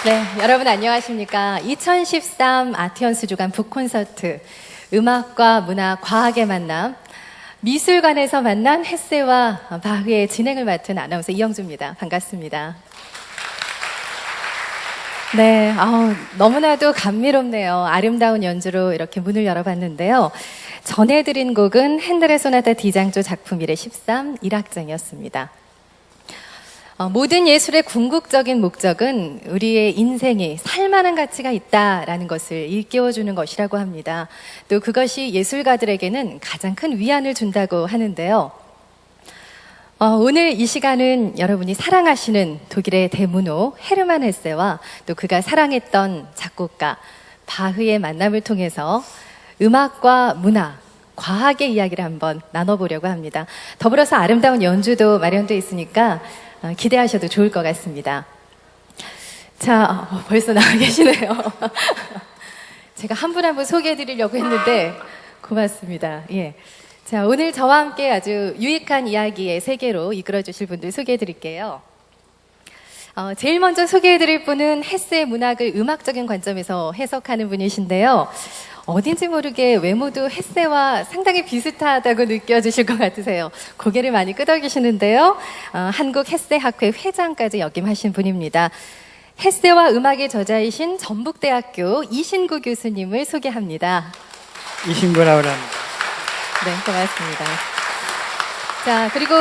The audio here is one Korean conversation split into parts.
네, 여러분 안녕하십니까. 2013 아티언스 주간 북콘서트 음악과 문화, 과학의 만남 미술관에서 만난 헤세와 바흐의 진행을 맡은 아나운서 이영주입니다. 반갑습니다. 네, 너무나도 감미롭네요. 아름다운 연주로 이렇게 문을 열어봤는데요. 전해드린 곡은 핸델의 소나타 D장조 작품 1의 13 1악장이었습니다. 모든 예술의 궁극적인 목적은 우리의 인생이 살만한 가치가 있다라는 것을 일깨워주는 것이라고 합니다. 또 그것이 예술가들에게는 가장 큰 위안을 준다고 하는데요. 오늘 이 시간은 여러분이 사랑하시는 독일의 대문호 헤르만 헤세와 또 그가 사랑했던 작곡가 바흐의 만남을 통해서 음악과 문화, 과학의 이야기를 한번 나눠보려고 합니다. 더불어서 아름다운 연주도 마련되어 있으니까 기대하셔도 좋을 것 같습니다. 자, 벌써 나와 계시네요. 제가 한 분 한 분 소개해 드리려고 했는데 고맙습니다. 예. 자, 오늘 저와 함께 아주 유익한 이야기의 세계로 이끌어 주실 분들 소개해 드릴게요. 제일 먼저 소개해 드릴 분은 헤세의 문학을 음악적인 관점에서 해석하는 분이신데요. 어딘지 모르게 외모도 헤세와 상당히 비슷하다고 느껴지실 것 같으세요. 고개를 많이 끄덕이시는데요. 한국 헤세학회 회장까지 역임하신 분입니다. 헤세와 음악의 저자이신 전북대학교 이신구 교수님을 소개합니다. 이신구라고 합니다. 네, 고맙습니다. 자, 그리고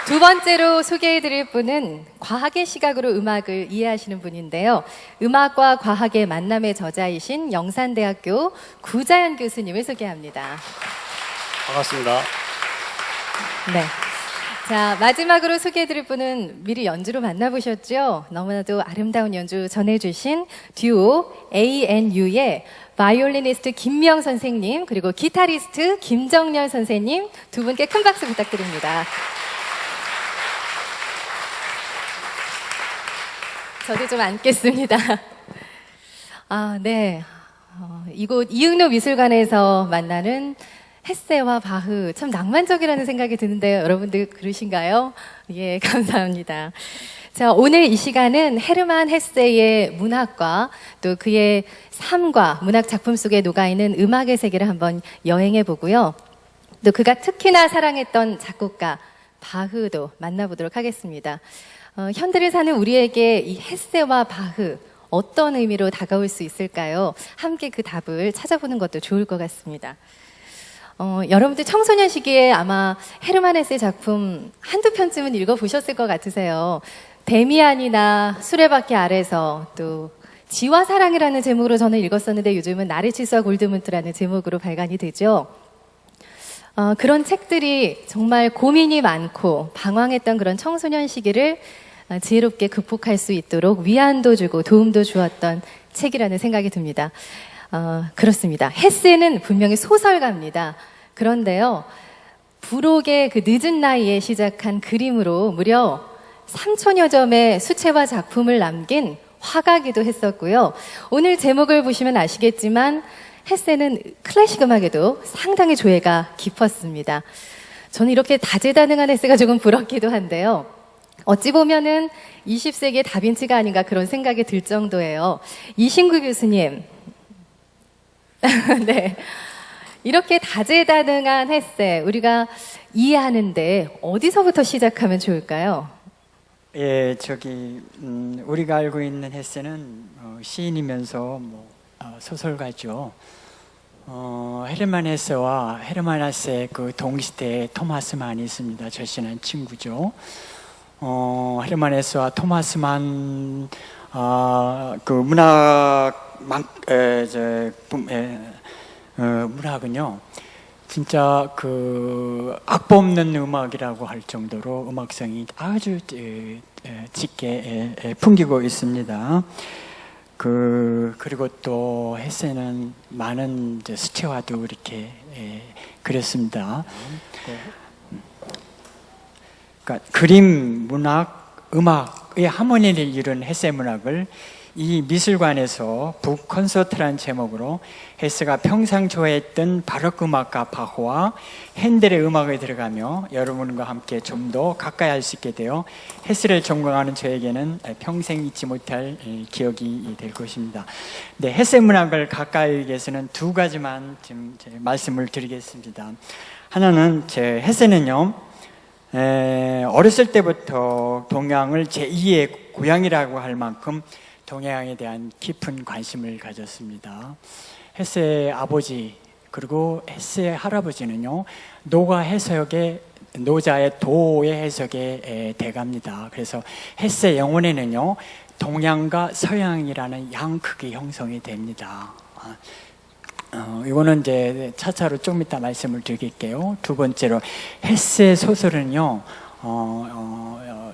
두 번째로 소개해드릴 분은 과학의 시각으로 음악을 이해하시는 분인데요. 음악과 과학의 만남의 저자이신 영산대학교 구자연 교수님을 소개합니다. 반갑습니다. 네. 자, 마지막으로 소개해드릴 분은 미리 연주로 만나보셨죠? 너무나도 아름다운 연주 전해주신 듀오 ANU의 바이올리니스트 김명 선생님, 그리고 기타리스트 김정렬 선생님 두 분께 큰 박수 부탁드립니다. 저도 좀 앉겠습니다. 네. 이곳 이응로 미술관에서 만나는 헤세와 바흐, 참 낭만적이라는 생각이 드는데요. 여러분들 그러신가요? 예, 감사합니다. 자, 오늘 이 시간은 헤르만 헤세의 문학과 또 그의 삶과 문학 작품 속에 녹아있는 음악의 세계를 한번 여행해 보고요. 또 그가 특히나 사랑했던 작곡가 바흐도 만나보도록 하겠습니다. 현대를 사는 우리에게 이 헤세와 바흐 어떤 의미로 다가올 수 있을까요? 함께 그 답을 찾아보는 것도 좋을 것 같습니다. 여러분들 청소년 시기에 아마 헤르만 헤세 작품 한두 편쯤은 읽어보셨을 것 같으세요. 데미안이나 수레바퀴 아래서 또 지와 사랑이라는 제목으로 저는 읽었었는데 요즘은 나르치스와 골드문트라는 제목으로 발간이 되죠. 그런 책들이 정말 고민이 많고 방황했던 그런 청소년 시기를 지혜롭게 극복할 수 있도록 위안도 주고 도움도 주었던 책이라는 생각이 듭니다. 그렇습니다. 헤세는 분명히 소설가입니다. 그런데요, 부록의 그 늦은 나이에 시작한 그림으로 무려 3,000여 점의 수채화 작품을 남긴 화가기도 했었고요. 오늘 제목을 보시면 아시겠지만 헤세는 클래식 음악에도 상당히 조예가 깊었습니다. 저는 이렇게 다재다능한 헤세가 조금 부럽기도 한데요. 어찌 보면은 20세기의 다빈치가 아닌가 그런 생각이 들 정도예요. 이신구 교수님. 네. 이렇게 다재다능한 헤세, 우리가 이해하는데 어디서부터 시작하면 좋을까요? 예, 우리가 알고 있는 헤세는 시인이면서 소설가죠. 헤르만 헤세와 헤르만 헤세 그 동시대에 토마스 만이 있습니다. 절친한 친구죠. 헤르만 헤세와 토마스 만 그 문학은요, 진짜 그 악보 없는 음악이라고 할 정도로 음악성이 아주 짙게 풍기고 있습니다. 그리고 또 헤세는 많은 이제 수채화도 이렇게 그렸습니다. 그러니까 그림, 문학, 음악의 하모니를 이룬 헤세 문학을 이 미술관에서 북 콘서트라는 제목으로 헤세가 평생 좋아했던 바로크 음악가 바흐와 핸델의 음악에 들어가며 여러분과 함께 좀 더 가까이 할 수 있게 되어 헤세를 전공하는 저에게는 평생 잊지 못할 기억이 될 것입니다. 네, 헤세 문학을 가까이 하기 위해서는 두 가지만 지금 말씀을 드리겠습니다. 하나는 헤세는요, 어렸을 때부터 동양을 제2의 고향이라고 할 만큼 동양에 대한 깊은 관심을 가졌습니다. 헤세의 아버지 그리고 헤세의 할아버지는요, 노자의 도의 해석에 대갑니다. 그래서 헤세 영혼에는요, 동양과 서양이라는 양극이 형성이 됩니다. 이거는 이제 차차로 좀 이따 말씀을 드릴게요. 두 번째로 헤세 소설은요,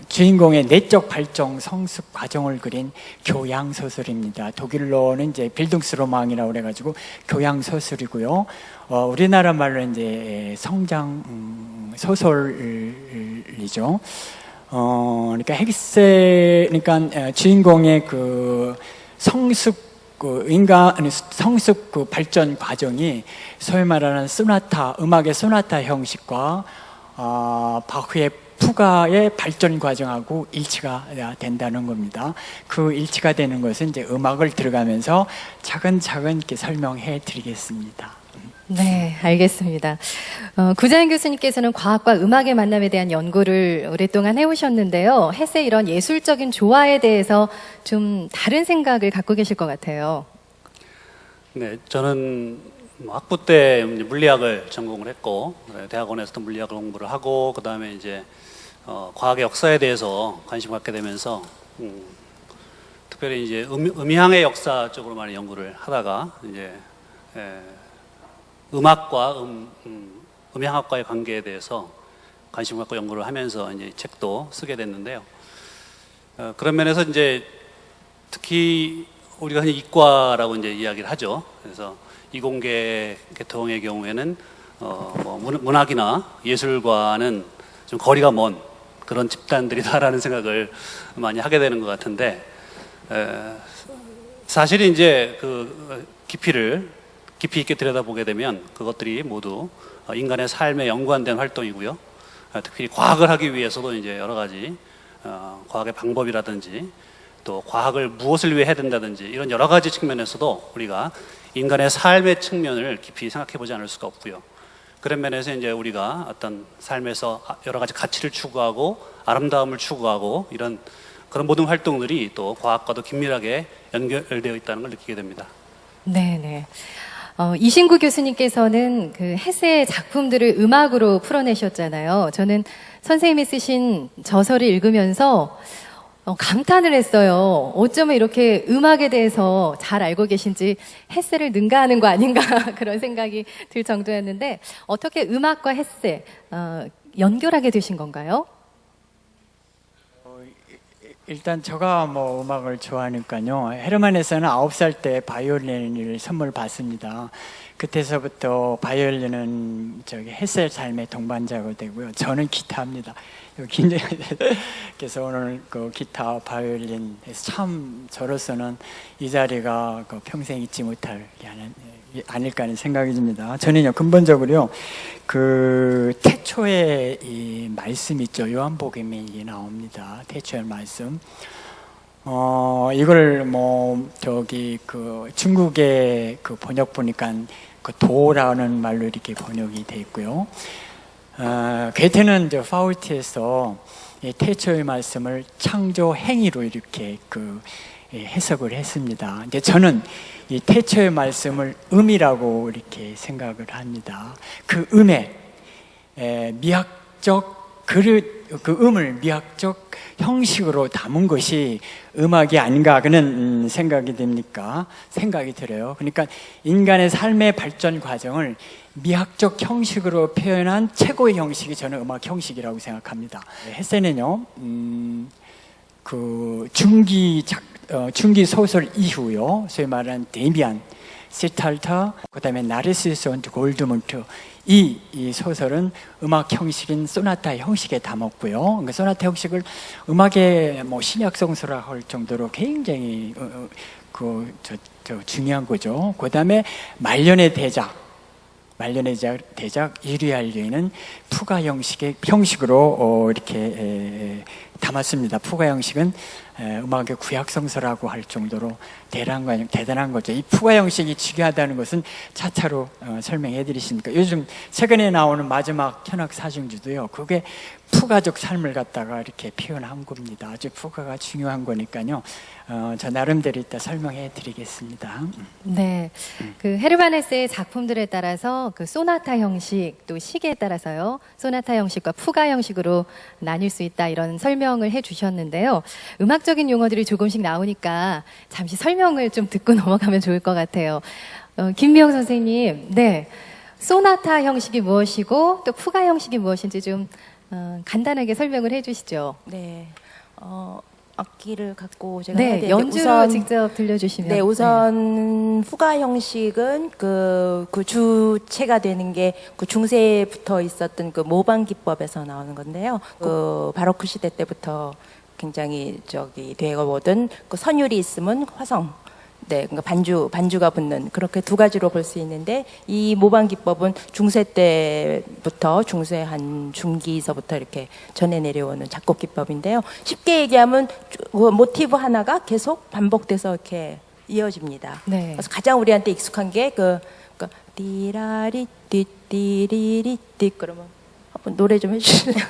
주인공의 내적 발전 성숙 과정을 그린 교양 소설입니다. 독일로는 이제 빌딩스로망이라고 그래가지고 교양 소설이고요. 우리나라 말로 이제 성장 소설이죠. 그러니까 그러니까 주인공의 그 성숙 인간의 성숙 발전 과정이 소위 말하는 음악의 소나타 형식과 바흐의 푸가의 발전 과정하고 일치가 된다는 겁니다. 그 일치가 되는 것은 이제 음악을 들어가면서 차근차근 이렇게 설명해 드리겠습니다. 네, 알겠습니다. 구자현 교수님께서는 과학과 음악의 만남에 대한 연구를 오랫동안 해오셨는데요. 헤세 이런 예술적인 조화에 대해서 좀 다른 생각을 갖고 계실 것 같아요. 네, 저는 학부 때 물리학을 전공을 했고, 대학원에서도 물리학을 공부를 하고, 그 다음에 이제 과학의 역사에 대해서 관심 갖게 되면서, 특별히 이제 음향의 역사 쪽으로 많이 연구를 하다가 이제 음악과 음향학과의 관계에 대해서 관심 갖고 연구를 하면서 이제 책도 쓰게 됐는데요. 그런 면에서 이제 특히 우리가 흔히 이과라고 이제 이야기를 하죠. 그래서 이공계 계통의 경우에는 문학이나 예술과는 좀 거리가 먼 그런 집단들이다라는 생각을 많이 하게 되는 것 같은데, 사실 이제 그 깊이 있게 들여다보게 되면 그것들이 모두 인간의 삶에 연관된 활동이고요. 특히 과학을 하기 위해서도 이제 여러 가지 과학의 방법이라든지 또 과학을 무엇을 위해 해야 된다든지 이런 여러 가지 측면에서도 우리가 인간의 삶의 측면을 깊이 생각해 보지 않을 수가 없고요. 그런 면에서 이제 우리가 어떤 삶에서 여러 가지 가치를 추구하고 아름다움을 추구하고 이런 그런 모든 활동들이 또 과학과도 긴밀하게 연결되어 있다는 걸 느끼게 됩니다. 네네. 이신구 교수님께서는 그 헤세의 작품들을 음악으로 풀어내셨잖아요. 저는 선생님이 쓰신 저서를 읽으면서 감탄을 했어요. 어쩌면 이렇게 음악에 대해서 잘 알고 계신지 헤세를 능가하는 거 아닌가 그런 생각이 들 정도였는데, 어떻게 음악과 헤세 연결하게 되신 건가요? 일단 제가 음악을 좋아하니까요. 헤르만에서는 9살 때 바이올린을 선물 받습니다. 그때서부터 바이올린은 헤세 삶의 동반자가 되고요. 저는 기타입니다. 그래서 오늘 그 기타, 바이올린 참 저로서는 이 자리가 평생 잊지 못할 게 아닐까 하는 생각이 듭니다. 저는요, 근본적으로요, 그 태초의 이 말씀 있죠. 요한복음에 나옵니다. 태초의 말씀. 이걸 그 중국의 그 번역 보니까 그 도라는 말로 이렇게 번역이 되어 있고요. 게테는 이제 파울트에서 태초의 말씀을 창조 행위로 이렇게 해석을 했습니다. 이제 저는 이 태초의 말씀을 음이라고 이렇게 생각을 합니다. 그 음에 미학적 그 음을 미학적 형식으로 담은 것이 음악이 아닌가 그런 생각이 들어요. 그러니까 인간의 삶의 발전 과정을 미학적 형식으로 표현한 최고의 형식이 저는 음악 형식이라고 생각합니다. 헤세는요, 그 중기 소설 이후요, 소위 말하는 데미안, 시탈타, 그다음에 나르시스 온트 골드문트. 이 소설은 음악 형식인 소나타 형식에 담았고요. 그러니까 소나타 형식을 음악의 뭐 신약성서라 할 정도로 굉장히 중요한 거죠. 그다음에 말년의 대작 이리알리는 푸가 형식으로 이렇게 담았습니다. 푸가 형식은 음악의 구약성서라고 할 정도로 대단한 거죠. 이 푸가 형식이 중요하다는 것은 차차로 설명해 드리시니까 요즘 최근에 나오는 마지막 현악 사중주도요. 그게 푸가적 삶을 갖다가 이렇게 표현한 겁니다. 아주 푸가가 중요한 거니까요. 저 나름대로 이따 설명해 드리겠습니다. 네, 그 헤르만 헤세의 작품들에 따라서 그 소나타 형식 또 시계에 따라서요 소나타 형식과 푸가 형식으로 나뉠 수 있다 이런 설명을 해주셨는데요. 음악적인 용어들이 조금씩 나오니까 잠시 설명을 좀 듣고 넘어가면 좋을 것 같아요. 김미영 선생님, 네, 소나타 형식이 무엇이고 또 푸가 형식이 무엇인지 좀 간단하게 설명을 해주시죠. 네, 악기를 갖고 제가 해야 네, 되는데 연주로 직접 들려주시면. 네, 우선 후가 형식은 그 주체가 되는 게 그 중세부터 있었던 그 모방 기법에서 나오는 건데요. 그 바로크 시대 때부터 굉장히 되어 오던 그 선율이 있으면 화성. 네, 그러니까 반주가 붙는 그렇게 두 가지로 볼 수 있는데 이 모방 기법은 중세 때부터 중세 한 중기서부터 이렇게 전해 내려오는 작곡 기법인데요. 쉽게 얘기하면 그 모티브 하나가 계속 반복돼서 이렇게 이어집니다. 네. 그래서 가장 우리한테 익숙한 게 띠라리띠띠리리띠 그러면 한번 노래 좀 해주실래요?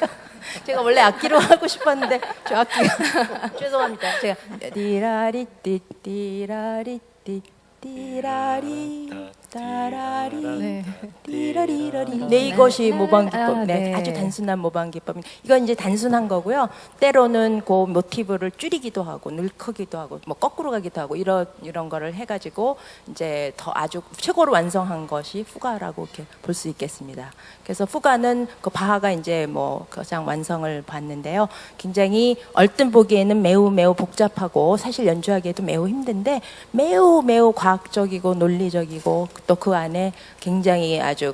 제가 원래 악기로 하고 싶었는데 저 악기가 죄송합니다. 제가 띠라리띠띠라리띠 띠라리 따라리 네. 띠라리라리. 네, 이것이 모방 기법. 네, 네. 아주 단순한 모방 기법입니다. 이건 이제 단순한 거고요. 때로는 그 모티브를 줄이기도 하고 늘크기도 하고 뭐 거꾸로 가기도 하고 이런 거를 해가지고 이제 더 아주 최고로 완성한 것이 후가라고 이렇게 볼 수 있겠습니다. 그래서 후가는 그 바하가 이제 뭐 가장 완성을 봤는데요. 굉장히 얼뜬 보기에는 매우 복잡하고 사실 연주하기에도 매우 힘든데 매우 과학적이고 논리적이고 또 그 안에 굉장히 아주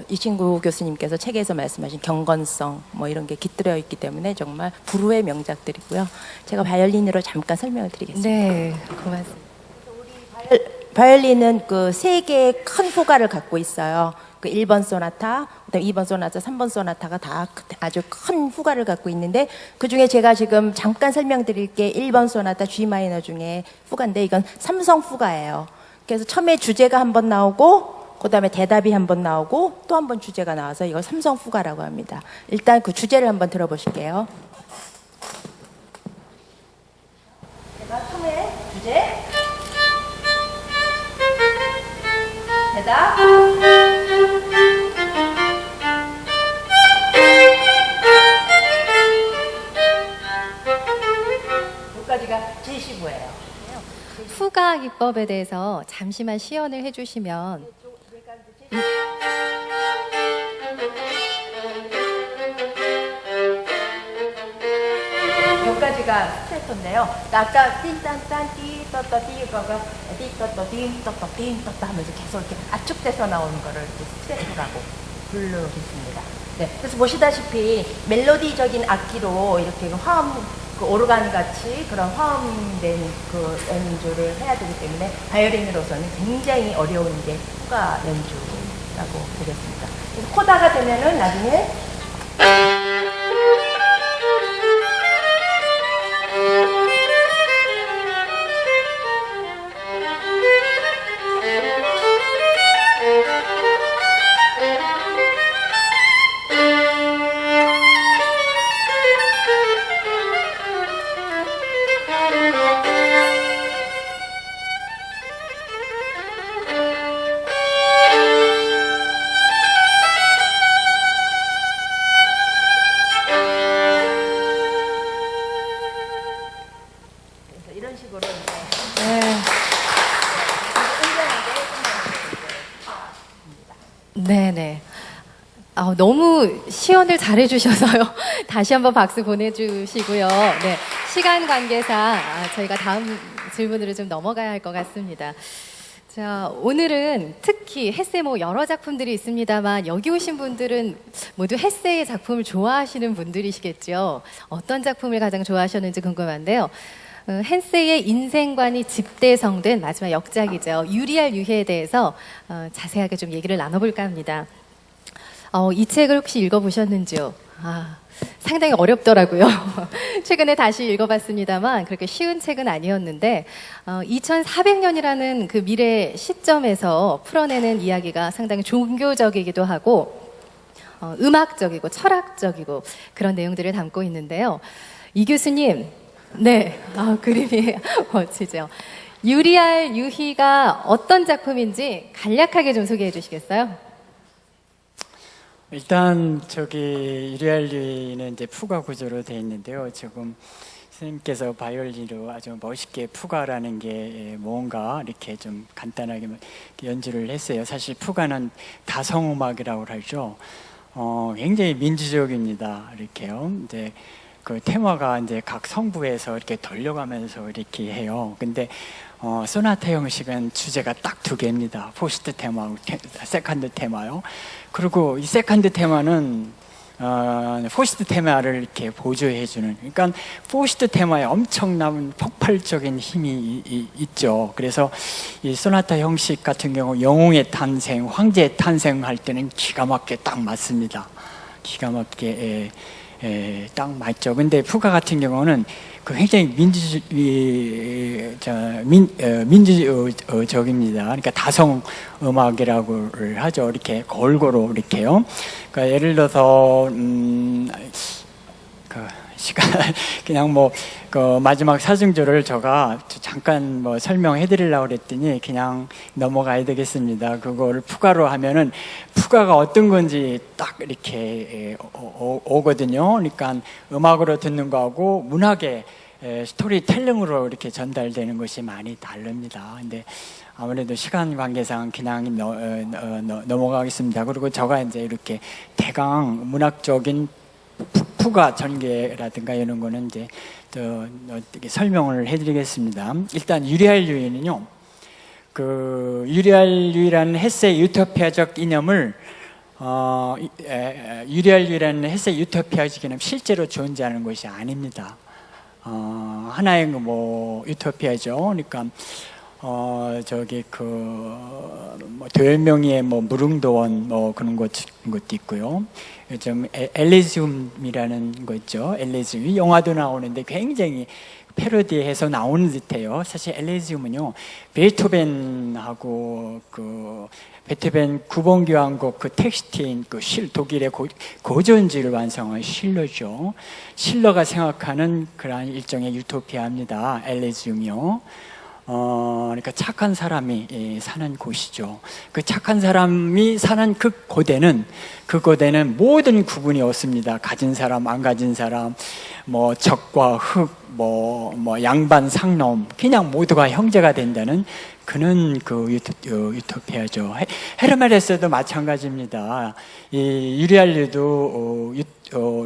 이친구 교수님께서 책에서 말씀하신 경건성 뭐 이런 게 깃들어 있기 때문에 정말 불후의 명작들이고요. 제가 바이올린으로 잠깐 설명을 드리겠습니다. 네, 고맙습니다. 바이올린은 그 세 개의 큰 후가를 갖고 있어요. 그 1번 소나타, 그다음에 2번 소나타, 3번 소나타가 다 아주 큰 후가를 갖고 있는데 그 중에 제가 지금 잠깐 설명드릴 게 1번 소나타 G 마이너 중에 후가인데 이건 삼성 후가예요. 그래서 처음에 주제가 한 번 나오고 그다음에 대답이 한 번 나오고 또 한 번 주제가 나와서 이걸 삼성 후가라고 합니다. 일단 그 주제를 한번 들어보실게요. 제가 처음에 주제 대답 여기까지가 제시부예요. 후가 기법에 대해서 잠시만 시연을 해주시면. 여기까지가 스트레토인데요. 아까 띵딴딴 띠떠떠 띠거가 띠떠떠 띵떠떠 띵떠떠 하면서 계속 이렇게 압축돼서 나오는 거를 스트레토라고 부르겠습니다. 네, 그래서 보시다시피 멜로디적인 악기로 이렇게 그 오르간 같이 그런 화음된 그 연주를 해야 되기 때문에 바이올린으로서는 굉장히 어려운 게 후가 연주라고 보겠습니다. 그래서 코다가 되면은 나중에 이런 식으로 이제 네네. 너무 시연을 잘해주셔서요. 다시 한번 박수 보내주시고요. 네, 시간 관계상 저희가 다음 질문으로 좀 넘어가야 할 것 같습니다. 자, 오늘은 특히 헤세 뭐 여러 작품들이 있습니다만 여기 오신 분들은 모두 헤세의 작품을 좋아하시는 분들이시겠죠. 어떤 작품을 가장 좋아하셨는지 궁금한데요. 헤세의 인생관이 집대성된 마지막 역작이죠. 유리알 유희에 대해서 자세하게 좀 얘기를 나눠볼까 합니다. 이 책을 혹시 읽어보셨는지요? 상당히 어렵더라고요. 최근에 다시 읽어봤습니다만 그렇게 쉬운 책은 아니었는데 2400년이라는 그 미래 시점에서 풀어내는 이야기가 상당히 종교적이기도 하고 음악적이고 철학적이고 그런 내용들을 담고 있는데요. 이 교수님, 네, 그림이 멋지죠. 유리알 유희가 어떤 작품인지 간략하게 좀 소개해 주시겠어요? 일단 유리알리는 이제 푸가 구조로 되어 있는데요. 지금 선생님께서 바이올린으로 아주 멋있게 푸가라는 게 뭔가 이렇게 좀 간단하게 연주를 했어요. 사실 푸가는 다성음악이라고 하죠. 굉장히 민주적입니다. 이렇게요. 이제 그 테마가 이제 각 성부에서 이렇게 돌려가면서 이렇게 해요. 근데 소나타 형식은 주제가 딱 두 개입니다. 포스트 테마하고 세컨드 테마요. 그리고 이 세컨드 테마는 포스트 테마를 이렇게 보조해주는, 그러니까 포스트 테마에 엄청난 폭발적인 힘이 있죠. 그래서 이 소나타 형식 같은 경우 영웅의 탄생, 황제의 탄생할 때는 기가 막히게 딱 맞습니다. 기가 막히게 딱 맞죠. 근데 푸가 같은 경우는 그 굉장히 민주적입니다. 그러니까 다성 음악이라고 하죠. 이렇게 골고루 이렇게요. 그러니까 예를 들어서 그 시간 그냥 그 마지막 사중조를 제가 잠깐 설명해드리려고 그랬더니 그냥 넘어가야 되겠습니다. 그걸 푸가로 하면은 푸가가 어떤 건지 딱 이렇게 오거든요. 그러니까 음악으로 듣는 거하고 문학의 스토리텔링으로 이렇게 전달되는 것이 많이 다릅니다. 근데 아무래도 시간 관계상 그냥 넘어가겠습니다. 그리고 제가 이제 이렇게 대강 문학적인 푸가 전개라든가 이런 거는 이제 어떻게 설명을 해드리겠습니다. 일단 유리알 유희는요, 그 유리알 유희라는 헤세의 유토피아적 이념을 유리알 유희라는 헤세의 유토피아적 이념 실제로 존재하는 것이 아닙니다. 하나의 유토피아죠. 그러니까 도열명의의 무릉도원 그런 것도 있고요. 요즘 엘리지움이라는 거 있죠. 엘리지움 영화도 나오는데 굉장히 패러디해서 나오는 듯해요. 사실 엘리지움은요, 베토벤하고 베토벤 9번 교향곡 텍스트인 독일의 고전지를 완성한 실러죠. 실러가 생각하는 그러한 일종의 유토피아입니다. 엘리지움이요. 그러니까 착한 사람이 사는 곳이죠. 그 착한 사람이 사는 그 고대는 모든 구분이 없습니다. 가진 사람, 안 가진 사람, 적과 흑, 양반, 상놈, 그냥 모두가 형제가 된다는 그는 유토피아죠. 헤르메데스도 마찬가지입니다. 이 유리알리도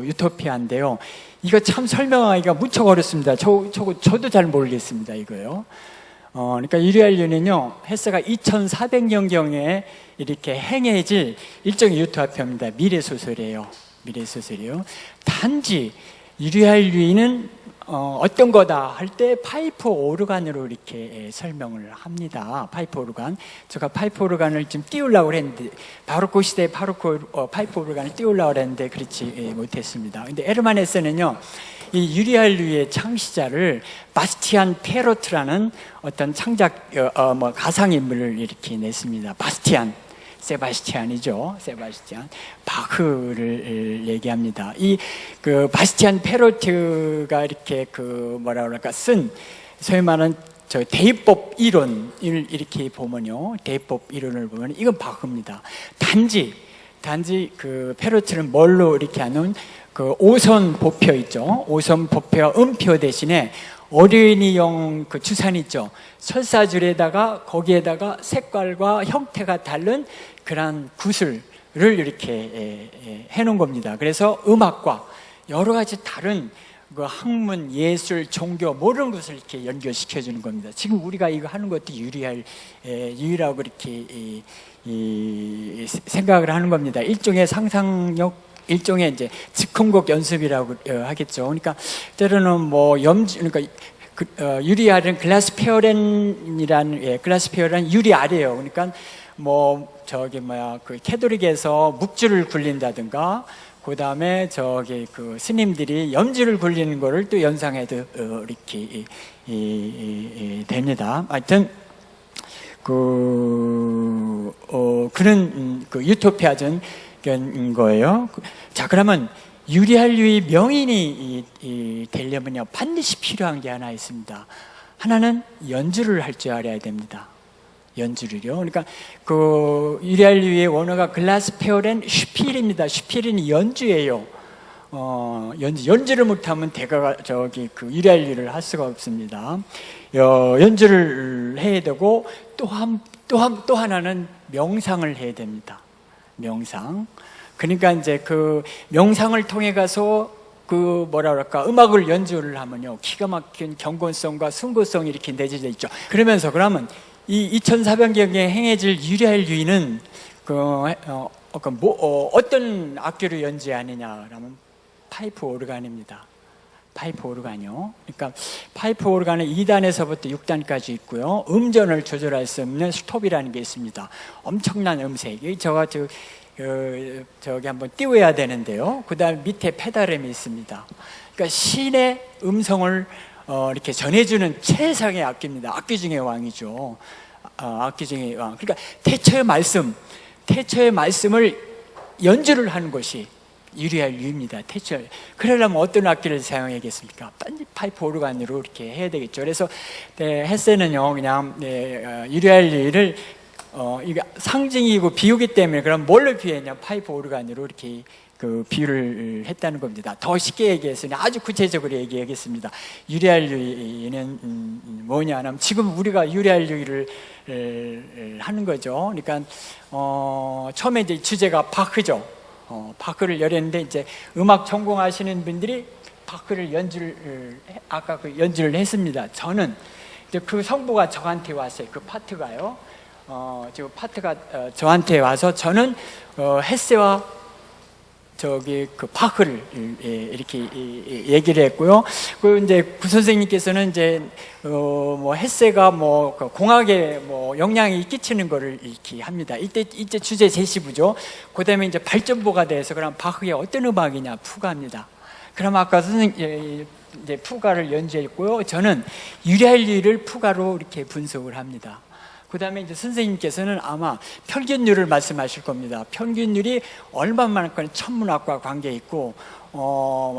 유토피아인데요. 이거 참 설명하기가 무척 어렵습니다. 저도 잘 모르겠습니다. 이거요. 그러니까 유리알리는요, 헤세가 2400년경에 이렇게 행해질 일종의 유토피아입니다. 미래소설이에요. 단지 유리알리는 어떤 거다 할 때 파이프 오르간으로 이렇게 설명을 합니다. 파이프 오르간. 제가 파이프 오르간을 좀 띄우려고 했는데, 바로크 시대에 파이프 오르간을 띄우려고 했는데 그렇지 못했습니다. 근데 에르만 헤세는요, 이 유리알리의 창시자를 바스티안 페로트라는 어떤 창작 가상인물을 이렇게 냈습니다. 세바스티안이죠. 바흐를 얘기합니다. 바스티안 페로트가 이렇게 쓴 소위 말하는 대입법 이론을 이렇게 보면요, 대입법 이론을 보면 이건 바흐입니다. 단지 페로트는 뭘로 이렇게 하는 오선 보표 있죠. 오선 보표와 음표 대신에 어린이용 주산 있죠. 설사줄에다가 거기에다가 색깔과 형태가 다른 그런 구슬을 이렇게 해놓은 겁니다. 그래서 음악과 여러 가지 다른 그 학문, 예술, 종교 모든 것을 이렇게 연결시켜 주는 겁니다. 지금 우리가 이거 하는 것도 유일하고 이렇게 생각을 하는 겁니다. 일종의 상상력, 일종의 이제 즉흥곡 연습이라고 하겠죠. 그러니까 때로는 뭐 그러니까 유리알은 글라스페어렌이라는 글라스페어렌 유리알이에요. 그러니까 뭐 그 캐톨릭에서 묵주를 굴린다든가, 그 다음에 그 스님들이 염주를 굴리는 거를 또 연상해도 이렇게 됩니다. 하여튼 그런 유토피아적인 거예요. 자, 그러면 유리알류의 명인이 되려면요 반드시 필요한 게 하나 있습니다. 하나는 연주를 할 줄 알아야 됩니다. 연주를요. 그러니까 그 유리알류의 원어가 글라스페어렌 슈필입니다. 슈필은 연주예요. 연주를 못하면 대가가 그 유리알류를 할 수가 없습니다. 연주를 해야 되고 또 하나는 명상을 해야 됩니다. 명상. 그러니까 이제 그 명상을 통해 가서 그 뭐라 그럴까 음악을 연주를 하면요 기가 막힌 경건성과 순고성이 이렇게 내재져 있죠. 그러면 이 2400경에 행해질 유리알류는 어떤 악기로 연주하느냐라면 파이프 오르간입니다. 파이프 오르간이요. 그러니까 파이프 오르간은 2단에서부터 6단까지 있고요. 음전을 조절할 수 없는 스톱이라는 게 있습니다. 엄청난 음색이 저기 한번 띄워야 되는데요. 그 다음 밑에 페달음이 있습니다. 그러니까 신의 음성을 이렇게 전해주는 최상의 악기입니다. 악기 중의 왕이죠. 악기 중의 왕. 그러니까 태초의 말씀을 연주를 하는 것이 유리알류입니다. 태초에. 그러려면 어떤 악기를 사용해야겠습니까? 파이프 오르간으로 이렇게 해야 되겠죠. 그래서 헤세는요 그냥 유리알류를 이게 상징이고 비유기 때문에 그럼 뭘로 비유했냐? 파이프 오르간으로 이렇게 그 비유를 했다는 겁니다. 더 쉽게 얘기해서 아주 구체적으로 얘기하겠습니다. 유리알류는 뭐냐 하면 지금 우리가 유리알류를 하는 거죠. 그러니까 처음에 이제 주제가 바흐죠. 바흐를 열었는데 이제 음악 전공하시는 분들이 바흐를 아까 그 연주를 했습니다. 저는 이제 그 성부가 저한테 왔어요. 그 파트가요. 지금 파트가 저한테 와서 저는 헤세와 그 바흐를 이렇게 얘기를 했고요. 그 이제 구 선생님께서는 이제 뭐 헤세가 뭐 공학에 뭐 영향이 끼치는 거를 이렇게 합니다. 이때 주제 제시부죠. 그다음에 이제 발전부가 돼서 그럼 바흐의 어떤 음악이냐 푸가입니다. 그럼 아까 선생님 이제 푸가를 연주했고요. 저는 유리알류를 푸가로 이렇게 분석을 합니다. 그 다음에 이제 선생님께서는 아마 평균율을 말씀하실 겁니다. 평균율이 얼마만큼 천문학과 관계 있고,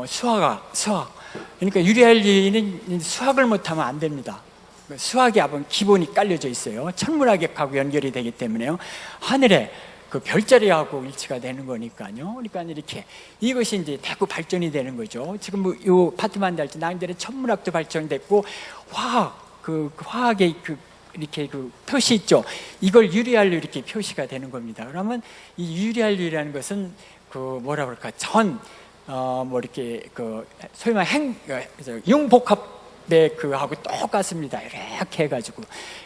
수학. 그러니까 유리알류는 수학을 못하면 안 됩니다. 수학이 아번 기본이 깔려져 있어요. 천문학하고 연결이 되기 때문에요. 하늘에 그 별자리하고 일치가 되는 거니까요. 그러니까 이렇게 이것이 이제 대구 발전이 되는 거죠. 지금 뭐 요 파트만 달 때 나름대로 천문학도 발전됐고, 화학의 이렇게 그 표시 있죠. 이걸 유리알류 이렇게 표시가 되는 겁니다. 그러면 이 유리알류라는 것은 그 뭐라 그럴까 뭐 이렇게 그 소위 말해 융복합의 하고 똑같습니다. 이렇게 해가지고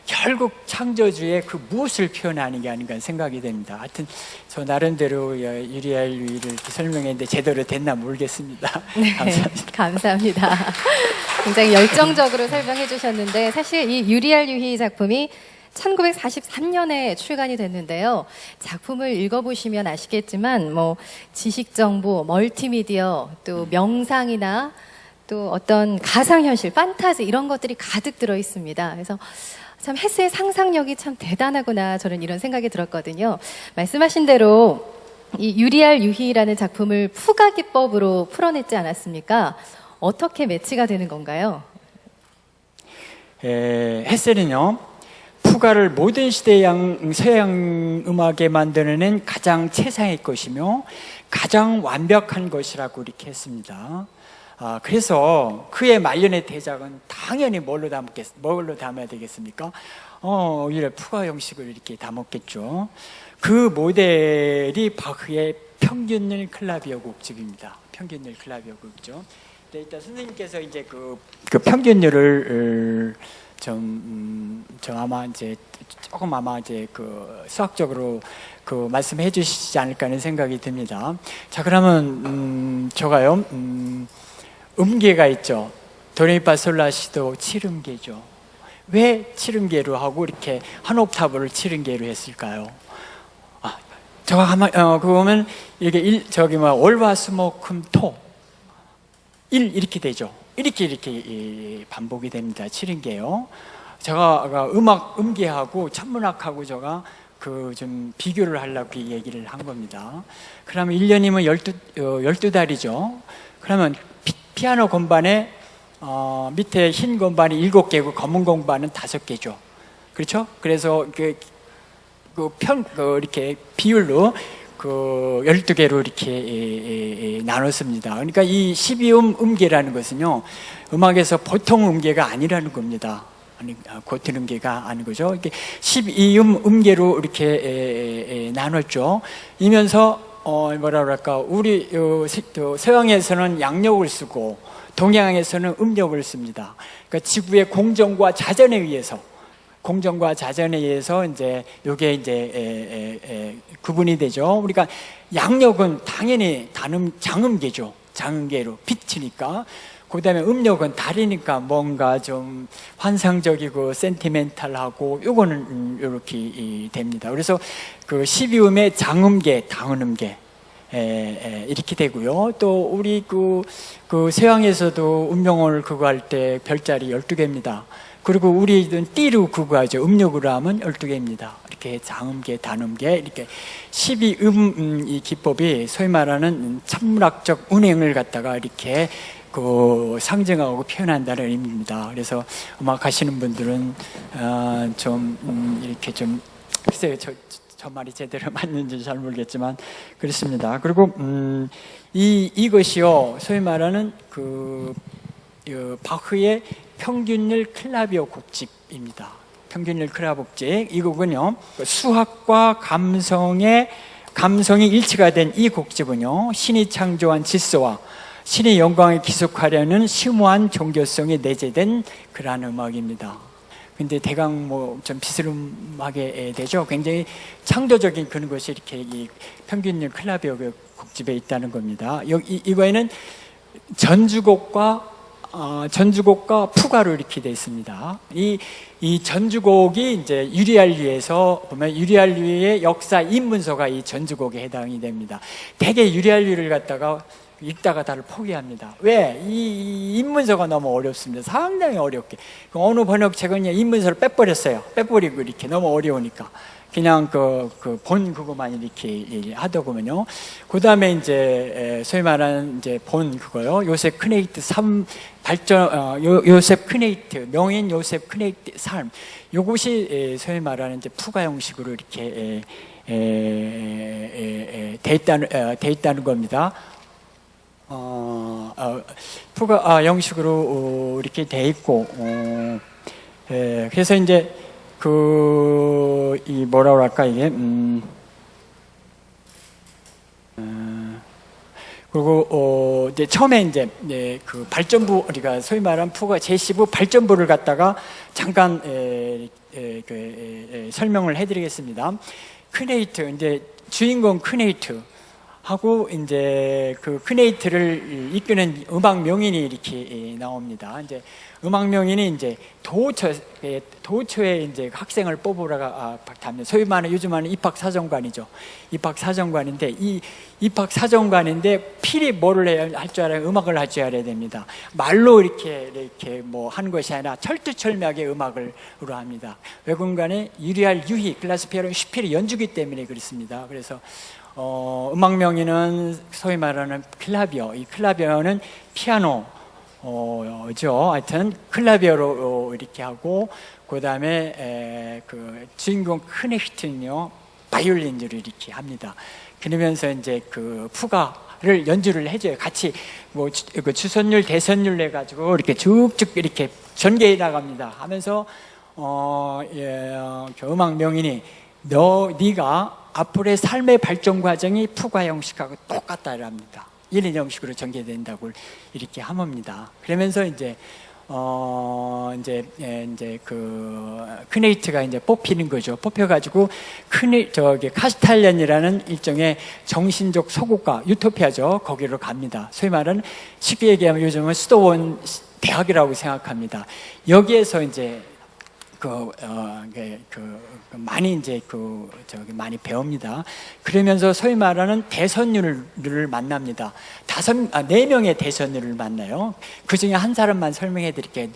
결국 창조주의 그 무엇을 표현하는 게 아닌가 생각이 됩니다. 하여튼 저 나름대로 유리알류를 이렇게 설명했는데 제대로 됐나 모르겠습니다. 네, 감사합니다. 감사합니다. 굉장히 열정적으로 설명해 주셨는데 사실 이 유리알류희 작품이 1943년에 출간이 됐는데요. 작품을 읽어보시면 아시겠지만 뭐 지식정보, 멀티미디어, 또 명상이나 또 어떤 가상현실, 판타지 이런 것들이 가득 들어 있습니다. 그래서 참 헤세의 상상력이 참 대단하구나 저는 이런 생각이 들었거든요. 말씀하신 대로 이 유리알유희라는 작품을 푸가 기법으로 풀어냈지 않았습니까? 어떻게 매치가 되는 건가요? 헤세는요 푸가를 모든 시대의 서양 음악에 만들어낸 가장 최상의 것이며 가장 완벽한 것이라고 이렇게 했습니다. 그래서 그의 말년의 대작은 당연히 뭘로 담아야 되겠습니까? 오히려 푸가 형식을 이렇게 담았겠죠. 그 모델이 바흐의 평균율 클라비어 곡집입니다. 평균율 클라비어 곡집. 돼 있다. 선생님께서 이제 그 평균율을 좀 아마 이제 조금 아마 이제 그 수학적으로 그 말씀해 주시지 않을까 하는 생각이 듭니다. 자, 그러면 저가요 음계가 있죠. 도레미파솔라시도 7음계죠. 왜 7음계로 하고 이렇게 한 옥타브를 7음계로 했을까요? 저가 가만 그거 보면 이게 월화수목금토 1 이렇게 되죠. 이렇게 반복이 됩니다. 7음계요. 제가 음계하고 천문학하고 제가 그 좀 비교를 하려고 이 얘기를 한 겁니다. 그러면 1년이면 12달이죠. 그러면 피아노 건반에 밑에 흰 건반이 7개고 검은 건반은 5개죠. 그렇죠? 그래서 이렇게 비율로 12개로 이렇게 나눴습니다. 그러니까 이 12음 음계라는 것은요, 음악에서 보통 음계가 아니라는 겁니다. 고튼 음계가 아닌 거죠. 이렇게 12음 음계로 이렇게 나눴죠. 이면서 뭐라 그럴까, 우리 서양에서는 양력을 쓰고 동양에서는 음력을 씁니다. 그러니까 지구의 공정과 자전에 의해서 이제 요게 이제 구분이 되죠. 우리가 양력은 당연히 장음계죠. 장음계로 빛이니까. 그다음에 음력은 달이니까 뭔가 좀 환상적이고 센티멘탈하고 요거는 이렇게 됩니다. 그래서 그 12음의 장음계, 당은음계 이렇게 되고요. 또 우리 그 서양에서도 음력을 그거 할 때 별자리 12개입니다. 그리고 우리는 띠로 그거 하죠. 음력으로 하면 12개입니다. 이렇게 장음계, 단음계, 이렇게 12음 이 기법이 소위 말하는 천문학적 운행을 갖다가 이렇게 그 상징하고 표현한다는 의미입니다. 그래서 음악 하시는 분들은 좀 이렇게 좀 글쎄요, 저 말이 제대로 맞는지 잘 모르겠지만 그렇습니다. 그리고 이것이요, 소위 말하는 바흐의 평균율 클라비오 곡집입니다. 평균율 클라비오 곡집. 이 곡은요, 수학과 감성이 일치가 된 이 곡집은요, 신이 창조한 질서와 신의 영광을 기속하려는 심오한 종교성이 내재된 그러한 음악입니다. 근데 대강 뭐 좀 비스름하게 되죠. 굉장히 창조적인 그런 것이 이렇게 이 평균율 클라비오 곡집에 있다는 겁니다. 이거에는 전주곡과 푸가로 이렇게 되어 있습니다. 이 전주곡이 이제 유리알류에서 보면 유리알류의 역사 입문서가 이 전주곡에 해당이 됩니다. 대개 유리알류를 갖다가 읽다가 다를 포기합니다. 왜? 이 입문서가 너무 어렵습니다. 상당히 어렵게. 어느 번역책은 입문서를 빼버리고 이렇게 너무 어려우니까. 그냥 본 그거만 이렇게 하더군요. 그 다음에 이제, 소위 말하는 이제 본 그거요. 요셉 크네이트 요셉 크네이트, 명인 요셉 크네이트 삶. 요것이 소위 말하는 이제 푸가 형식으로 이렇게, 돼 있다는 겁니다. 푸가 형식으로 이렇게 돼 있고, 그래서 이제 이 뭐라고 할까 이게 그리고 이제 처음에 이제 그 발전부, 우리가 소위 말하는 푸가 제15 발전부를 갖다가 잠깐 설명을 해드리겠습니다. 크네이트, 이제 주인공 크네이트 하고 이제 그 크네이트를 이끄는 음악 명인이 이렇게 나옵니다. 이제 음악 명인이 이제 도처에 이제 학생을 뽑으라가 하면 소위 말하는 요즘 하는 입학사정관이죠. 입학사정관인데 이 입학사정관인데 필히 뭐를 할 줄 알아야 음악을 할 줄 알아야 됩니다. 말로 이렇게 뭐 하는 것이 아니라 철두철미하게 음악으로 합니다. 외국간에 유리알 유희, 클라스피아노 슈피리 연주기 때문에 그렇습니다. 그래서 음악 명인은 소위 말하는 클라비오, 이 클라비오는 피아노 죠. 하여튼 클라비오로 이렇게 하고, 그 다음에 그 주인공 크네히트는요 바이올린으로 이렇게 합니다. 그러면서 이제 그 푸가를 연주를 해줘요. 같이 뭐 그 주선율 대선율 해가지고 이렇게 쭉쭉 이렇게 전개해 나갑니다. 하면서 음악 명인이 네가 앞으로의 삶의 발전 과정이 푸가 형식하고 똑같다랍니다. 1인 형식으로 전개된다고 이렇게 함합니다. 그러면서 이제 이제 그 크네이트가 이제 뽑히는 거죠. 뽑혀가지고 저기 카스탈련이라는 일종의 정신적 소국가 유토피아죠. 거기로 갑니다. 소위 말하는 쉽게 얘기하면 요즘은 수도원 대학이라고 생각합니다. 여기에서 이제 많이 이제 많이 배웁니다. 그러면서 소위 말하는 대선율을 만납니다. 4명의 대선율을 만나요. 그 중에 한 사람만 설명해 드릴게요.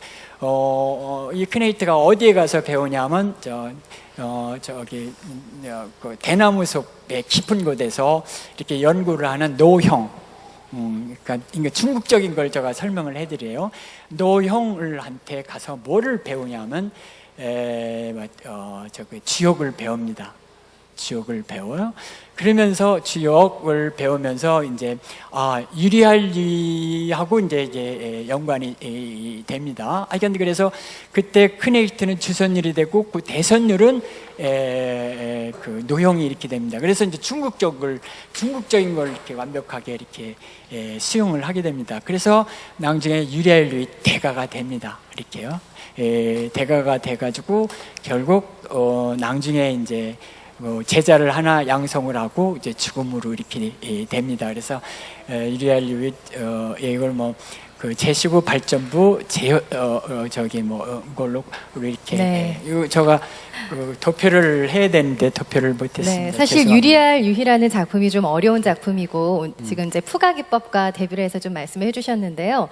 이 크네이트가 어디에 가서 배우냐면, 그 대나무 숲의 깊은 곳에서 이렇게 연구를 하는 노형, 그러니까 중국적인 걸 제가 설명을 해드려요. 노형을한테 가서 뭐를 배우냐면, 지옥을 배웁니다. 지옥을 배워요. 그러면서 지옥을 배우면서 이제 유리알리하고 이제 연관이 됩니다. 그래서 그때 크네이트는 주선율이 되고 그 대선율은 그 노형이 이렇게 됩니다. 그래서 이제 중국적인 걸 이렇게 완벽하게 이렇게 수용을 하게 됩니다. 그래서 나중에 유리알리 대가가 됩니다. 이렇게요. 대가가 돼가지고 결국 나중에 이제 제자를 하나 양성을 하고 이제 죽음으로 이렇게 됩니다. 그래서 유리알리 이걸 그 제시고 발전부 걸로 이렇게 네. 이거 제가 도표를 해야 되는데 도표를 못했습니다. 네, 사실 죄송합니다. 유리알 유희라는 작품이 좀 어려운 작품이고 지금 이제 푸가 기법과 대비를 해서 좀 말씀을 해주셨는데요.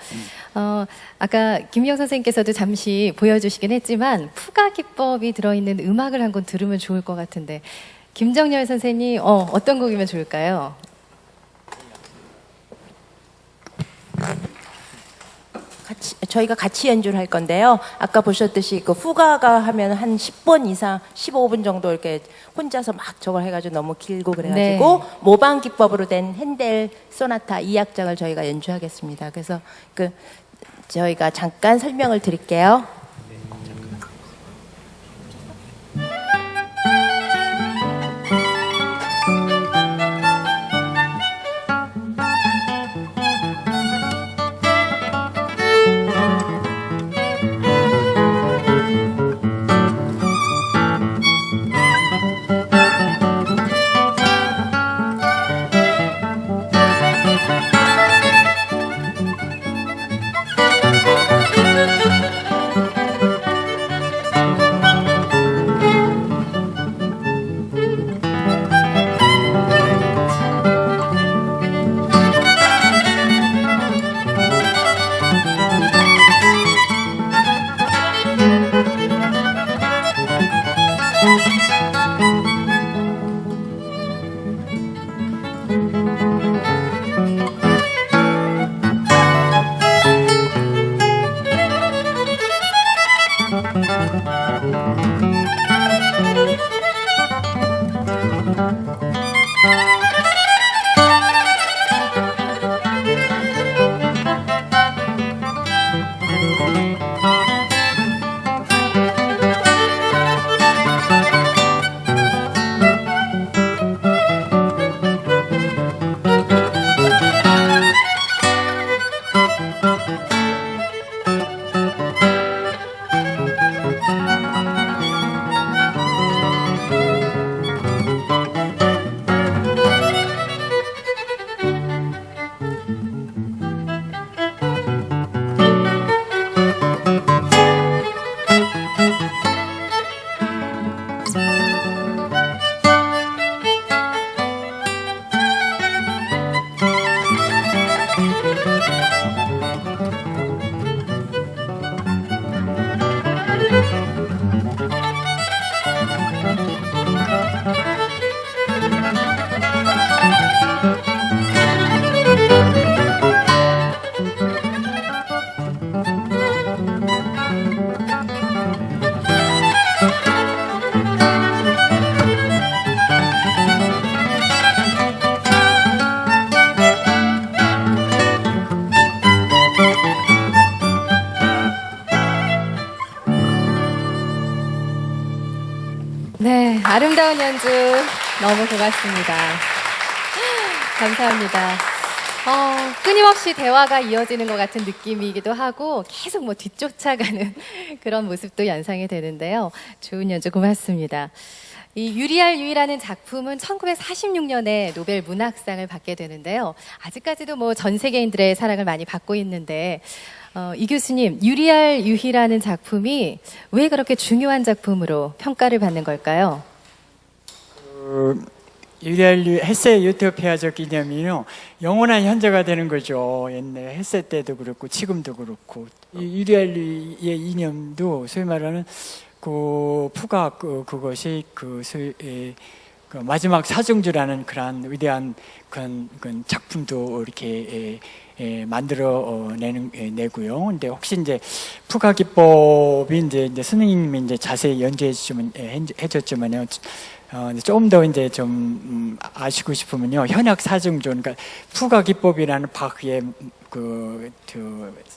아까 김미영 선생님께서도 잠시 보여주시긴 했지만 푸가 기법이 들어있는 음악을 한 곡 들으면 좋을 것 같은데 김정열 선생님 어떤 곡이면 좋을까요? 저희가 같이 연주를 할 건데요. 아까 보셨듯이 그 후가가 하면 한 10번 이상, 15분 정도 이렇게 혼자서 막 저걸 해가지고 너무 길고 그래가지고 모방 기법으로 된 핸델 소나타 2악장을 저희가 연주하겠습니다. 그래서 저희가 잠깐 설명을 드릴게요. 네, 아름다운 연주 너무 고맙습니다. 감사합니다. 끊임없이 대화가 이어지는 것 같은 느낌이기도 하고 계속 뭐 뒤쫓아가는 그런 모습도 연상이 되는데요. 좋은 연주 고맙습니다. 이 유리알 유이라는 작품은 1946년에 노벨 문학상을 받게 되는데요. 아직까지도 뭐 전 세계인들의 사랑을 많이 받고 있는데 이 교수님, 유리알 유희라는 작품이 왜 그렇게 중요한 작품으로 평가를 받는 걸까요? 유리알류 헤세의 유토피아적 개념이요 영원한 현재가 되는 거죠. 옛날 헤세 때도 그렇고 지금도 그렇고 유리알류의 이념도 소위 말하는 그 푸가 그것이 그 마지막 사중주라는 그러한 위대한 그런 작품도 이렇게 만들어 내고요. 근데 혹시 이제 푸가 기법이 이제 선생님이 이제 자세히 연주해 주시면 해줬지만요. 조금 더 이제 좀 아시고 싶으면요. 현악 사중조, 그러니까 푸가 기법이라는 바흐의 그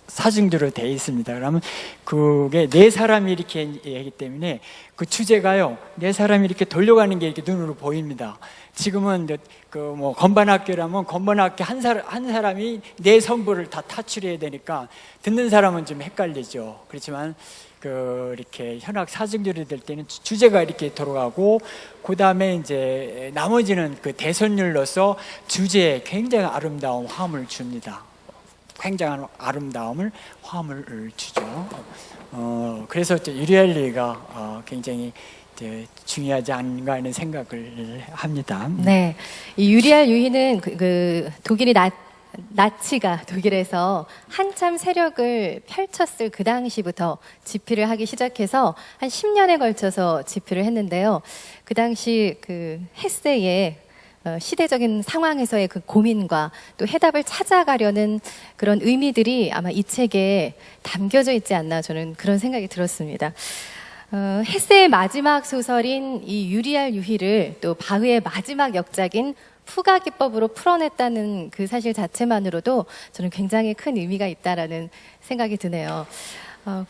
사중조로 되어 있습니다. 그러면 그게 네 사람이 이렇게 하기 때문에 그 주제가요. 네 사람이 이렇게 돌려가는 게 이렇게 눈으로 보입니다. 지금은 그 뭐 건반악기라면 건반악기 한 사람이 네 선부를 다 타출해야 되니까 듣는 사람은 좀 헷갈리죠. 그렇지만 이렇게 현악 사중절이 될 때는 주제가 이렇게 돌아가고 그 다음에 이제 나머지는 그 대선율로서 주제에 굉장히 아름다운 화음을 줍니다. 굉장한 화음을 주죠. 그래서 유리알리가 굉장히 중요하지 않은가 하는 생각을 합니다. 네, 이 유리알 유희는 독일이 나치가 독일에서 한참 세력을 펼쳤을 그 당시부터 집필을 하기 시작해서 한 10년에 걸쳐서 집필을 했는데요. 그 당시 그 헤세의 시대적인 상황에서의 그 고민과 또 해답을 찾아가려는 그런 의미들이 아마 이 책에 담겨져 있지 않나 저는 그런 생각이 들었습니다. 헤세의 마지막 소설인 이 유리알 유희를 또 바흐의 마지막 역작인 푸가 기법으로 풀어냈다는 그 사실 자체만으로도 저는 굉장히 큰 의미가 있다라는 생각이 드네요.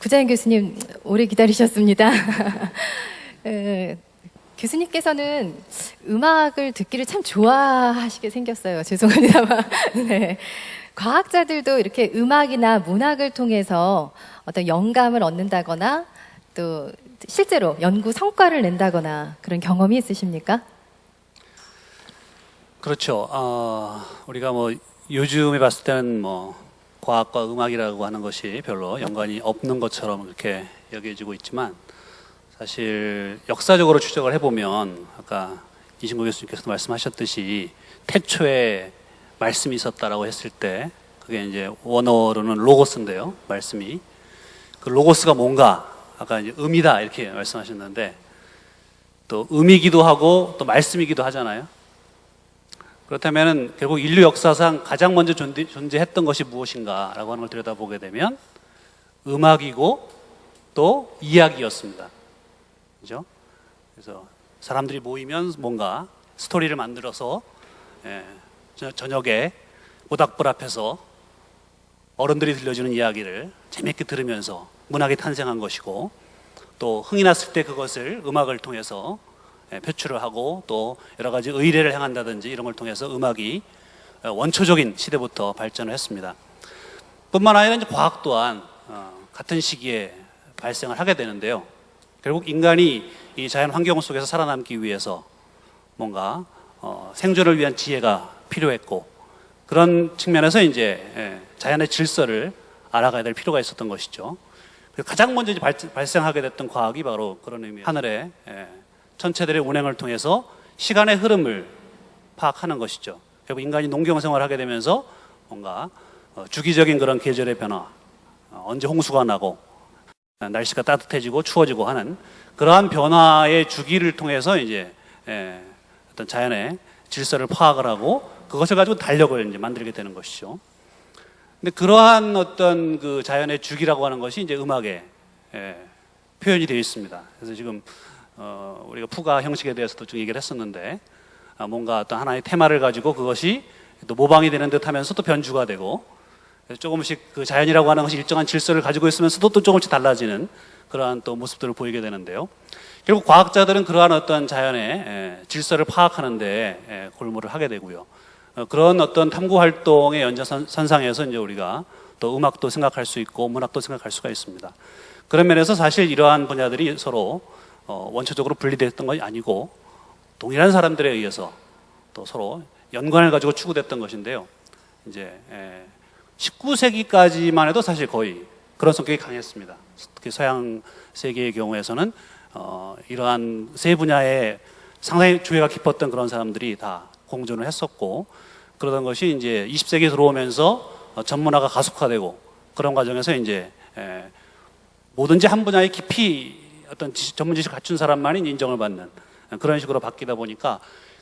구자연 교수님 오래 기다리셨습니다. 교수님께서는 음악을 듣기를 참 좋아하시게 생겼어요. 죄송합니다만. 네. 과학자들도 이렇게 음악이나 문학을 통해서 어떤 영감을 얻는다거나 또 실제로 연구 성과를 낸다거나 그런 경험이 있으십니까? 그렇죠. 우리가 뭐 요즘에 봤을 때는 뭐 과학과 음악이라고 하는 것이 별로 연관이 없는 것처럼 그렇게 여겨지고 있지만 사실 역사적으로 추적을 해보면 아까 이신구 교수님께서도 말씀하셨듯이 태초에 말씀이 있었다라고 했을 때 그게 이제 원어로는 로고스인데요. 말씀이 그 로고스가 뭔가 아까 이제 음이다 이렇게 말씀하셨는데 또 음이기도 하고 또 말씀이기도 하잖아요. 그렇다면 결국 인류 역사상 가장 먼저 존재했던 것이 무엇인가라고 하는 걸 들여다보게 되면 음악이고 또 이야기였습니다. 그죠? 그래서 사람들이 모이면 뭔가 스토리를 만들어서 저녁에 모닥불 앞에서 어른들이 들려주는 이야기를 재밌게 들으면서 문학이 탄생한 것이고 또 흥이 났을 때 그것을 음악을 통해서 표출을 하고 또 여러 가지 의례를 행한다든지 이런 걸 통해서 음악이 원초적인 시대부터 발전을 했습니다. 뿐만 아니라 이제 과학 또한 같은 시기에 발생을 하게 되는데요. 결국 인간이 이 자연 환경 속에서 살아남기 위해서 뭔가 생존을 위한 지혜가 필요했고 그런 측면에서 이제 자연의 질서를 알아가야 될 필요가 있었던 것이죠. 가장 먼저 발생하게 됐던 과학이 바로 그런 의미 하늘의 천체들의 운행을 통해서 시간의 흐름을 파악하는 것이죠. 결국 인간이 농경 생활을 하게 되면서 뭔가 주기적인 그런 계절의 변화, 언제 홍수가 나고 날씨가 따뜻해지고 추워지고 하는 그러한 변화의 주기를 통해서 이제 어떤 자연의 질서를 파악을 하고 그것을 가지고 달력을 이제 만들게 되는 것이죠. 근데 그러한 어떤 그 자연의 주기라고 하는 것이 이제 음악에 표현이 되어 있습니다. 그래서 지금 우리가 푸가 형식에 대해서도 좀 얘기를 했었는데 뭔가 어떤 하나의 테마를 가지고 그것이 또 모방이 되는 듯하면서 또 변주가 되고 조금씩 그 자연이라고 하는 것이 일정한 질서를 가지고 있으면서도 또 조금씩 달라지는 그러한 또 모습들을 보이게 되는데요. 결국 과학자들은 그러한 어떤 자연의 질서를 파악하는데 골몰을 하게 되고요. 그런 어떤 탐구 활동의 연장선상에서 이제 우리가 또 음악도 생각할 수 있고 문학도 생각할 수가 있습니다. 그런 면에서 사실 이러한 분야들이 서로 원초적으로 분리됐던 것이 아니고 동일한 사람들에 의해서 또 서로 연관을 가지고 추구됐던 것인데요. 이제 19세기까지만 해도 사실 거의 그런 성격이 강했습니다. 특히 서양 세계의 경우에서는 이러한 세 분야에 상당히 주의가 깊었던 그런 사람들이 다 공존을 했었고, 그러던 것이 이제 20세기에 들어오면서 전문화가 가속화되고 그런 과정에서 이제 뭐든지 한 분야에 깊이 어떤 전문 지식을 갖춘 사람만이 인정을 받는 그런 식으로 바뀌다 보니까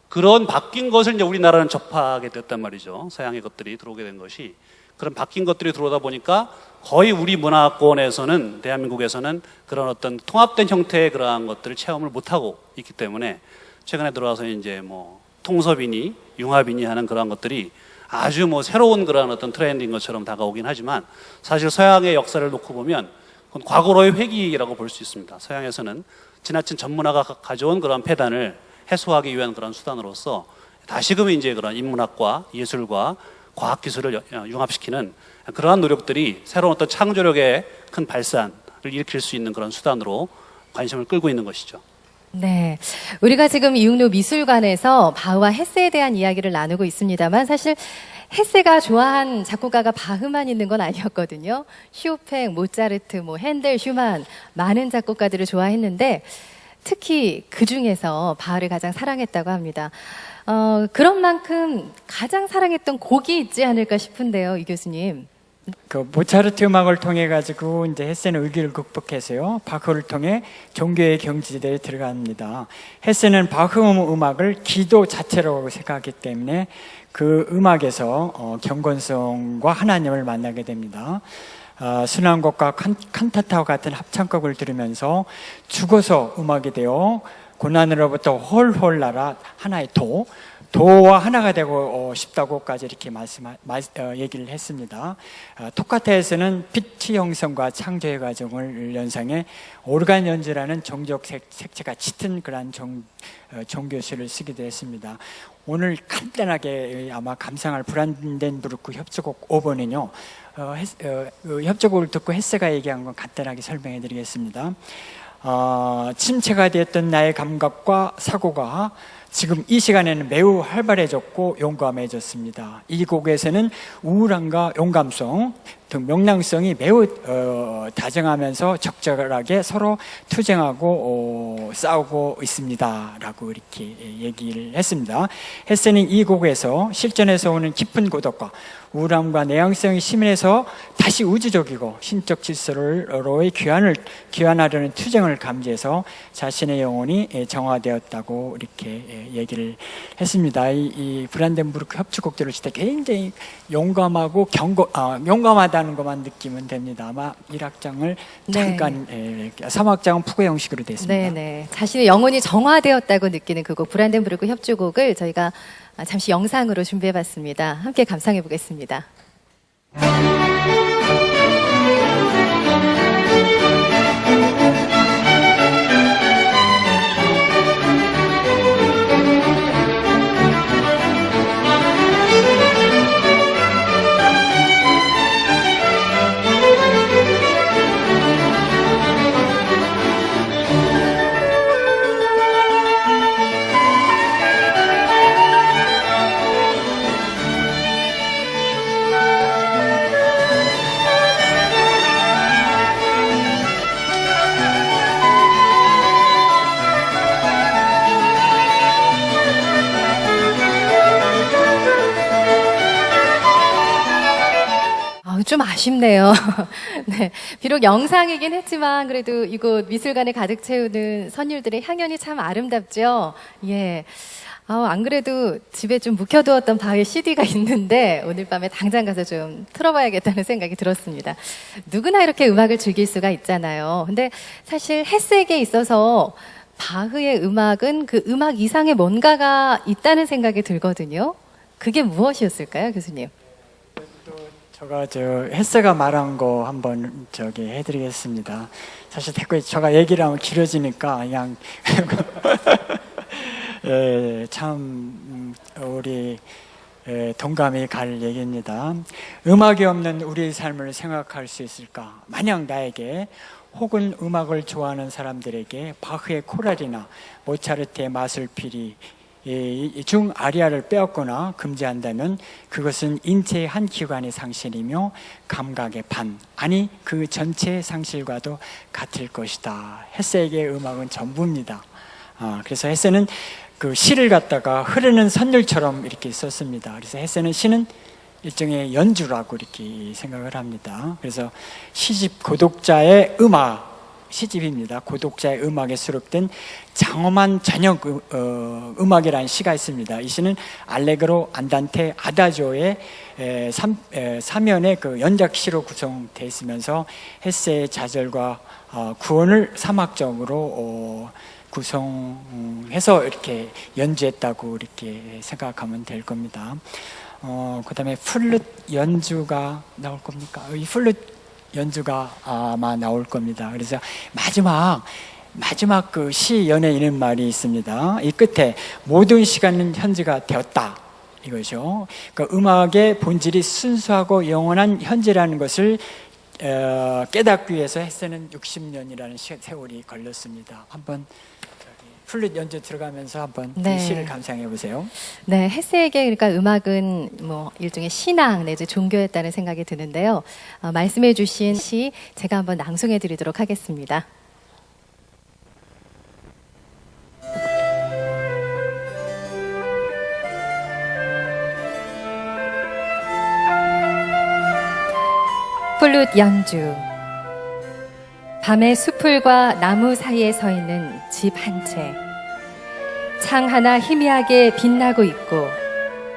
그런 바뀐 것을 이제 우리나라는 접하게 됐단 말이죠. 서양의 것들이 들어오게 된 것이. 그런 바뀐 것들이 들어오다 보니까 거의 우리 문화권에서는, 대한민국에서는 그런 어떤 통합된 형태의 그러한 것들을 체험을 못하고 있기 때문에 최근에 들어와서 이제 뭐 통섭이니 융합이니 하는 그러한 것들이 아주 뭐 새로운 그러한 어떤 트렌드인 것처럼 다가오긴 하지만 사실 서양의 역사를 놓고 보면 그건 과거로의 회귀라고 볼 수 있습니다. 서양에서는 지나친 전문화가 가져온 그런 폐단을 해소하기 위한 그런 수단으로서 다시금 이제 그런 인문학과 예술과 과학기술을 융합시키는 그러한 노력들이 새로운 어떤 창조력의 큰 발산을 일으킬 수 있는 그런 수단으로 관심을 끌고 있는 것이죠. 네. 우리가 지금 이응로 미술관에서 바흐와 헤세에 대한 이야기를 나누고 있습니다만 사실 헤세가 좋아한 작곡가가 바흐만 있는 건 아니었거든요. 쇼팽, 모차르트, 뭐 핸델, 슈만 많은 작곡가들을 좋아했는데 특히 그 중에서 바흐를 가장 사랑했다고 합니다. 그런 만큼 가장 사랑했던 곡이 있지 않을까 싶은데요, 이 교수님. 그 모차르트 음악을 통해 가지고 이제 헤세는 위기를 극복해서요, 바흐를 통해 종교의 경지대에 들어갑니다. 헤세는 바흐 음악을 기도 자체라고 생각하기 때문에 그 음악에서 경건성과 하나님을 만나게 됩니다. 순환곡과 칸타타와 같은 합창곡을 들으면서 죽어서 음악이 되어 고난으로부터 홀홀 날아 하나의 도와 하나가 되고 싶다고까지 이렇게 얘기를 했습니다. 토카타에서는 피치 형성과 창조의 과정을 연상해 오르간 연주라는 종족 색채가 짙은 그런 종교시를 쓰기도 했습니다. 오늘 간단하게 아마 감상할 브란덴부르크 협주곡 5번은요, 협주곡을 듣고 헤세가 얘기한 건 간단하게 설명해 드리겠습니다. 침체가 되었던 나의 감각과 사고가 지금 이 시간에는 매우 활발해졌고 용감해졌습니다. 이 곡에서는 우울함과 용감성 등 명랑성이 매우 다정하면서 적절하게 서로 투쟁하고 싸우고 있습니다 라고 이렇게 얘기를 했습니다. 헤세는 이 곡에서 실전에서 오는 깊은 고독과 우울함과 내향성이 심해서 다시 우주적이고 신적 질서로의 귀환하려는 투쟁을 감지해서 자신의 영혼이 정화되었다고 이렇게 얘기를 했습니다. 이 브란덴부르크 협주곡 들을 때 굉장히 용감하고 용감하다는 것만 느끼면 됩니다. 아마 1악장을 잠깐, 3악장은 푸그 형식으로 되어 있습니다. 네네. 자신의 영혼이 정화되었다고 느끼는 그 곡 브란덴부르크 협주곡을 저희가 잠시 영상으로 준비해봤습니다. 함께 감상해 보겠습니다. 좀 아쉽네요. 네, 비록 영상이긴 했지만 그래도 이곳 미술관에 가득 채우는 선율들의 향연이 참 아름답죠. 예. 안 그래도 집에 좀 묵혀두었던 바흐의 CD가 있는데 오늘 밤에 당장 가서 좀 틀어봐야겠다는 생각이 들었습니다. 누구나 이렇게 음악을 즐길 수가 있잖아요. 근데 사실 헤세에게 있어서 바흐의 음악은 그 음악 이상의 뭔가가 있다는 생각이 들거든요. 그게 무엇이었을까요, 교수님? 제가 헤세가 말한 거 한번 해드리겠습니다. 사실 댓글에 제가 얘기를 하면 길어지니까 그냥 참 우리 동감이 갈 얘기입니다. 음악이 없는 우리의 삶을 생각할 수 있을까? 만약 나에게 혹은 음악을 좋아하는 사람들에게 바흐의 코랄이나 모차르트의 마술피리 중 아리아를 빼앗거나 금지한다면 그것은 인체의 한 기관의 상실이며 감각의 반, 아니 그 전체의 상실과도 같을 것이다. 헤세에게 음악은 전부입니다. 그래서 헤세는 그 시를 갖다가 흐르는 선율처럼 이렇게 썼습니다. 그래서 헤세는 시는 일종의 연주라고 이렇게 생각을 합니다. 그래서 시집 고독자의 음악, 시집입니다. 고독자의 음악에 수록된 장엄한 저녁 음악이라는 시가 있습니다. 이 시는 알레그로, 안단테, 아다조의 3면의 그 연작시로 구성되어 있으면서 헤세의 좌절과 구원을 사막적으로 구성해서 이렇게 연주했다고 이렇게 생각하면 될 겁니다. 그 다음에 플룻 연주가 나올 겁니까? 이 플룻 연주가 아마 나올 겁니다. 그래서 마지막 그 시 연에 있는 말이 있습니다. 이 끝에 모든 시간은 현재가 되었다. 이거죠. 그 음악의 본질이 순수하고 영원한 현재라는 것을 깨닫기 위해서 헤세는 60년이라는 세월이 걸렸습니다. 한번 플룻 연주 들어가면서 한번 네. 이 시를 감상해 보세요. 네, 헤세에게 그러니까 음악은 뭐 일종의 신앙 내지 종교였다는 생각이 드는데요. 말씀해 주신 시 제가 한번 낭송해 드리도록 하겠습니다. 플룻 연주. 밤의 수풀과 나무 사이에 서 있는 집 한 채. 창 하나 희미하게 빛나고 있고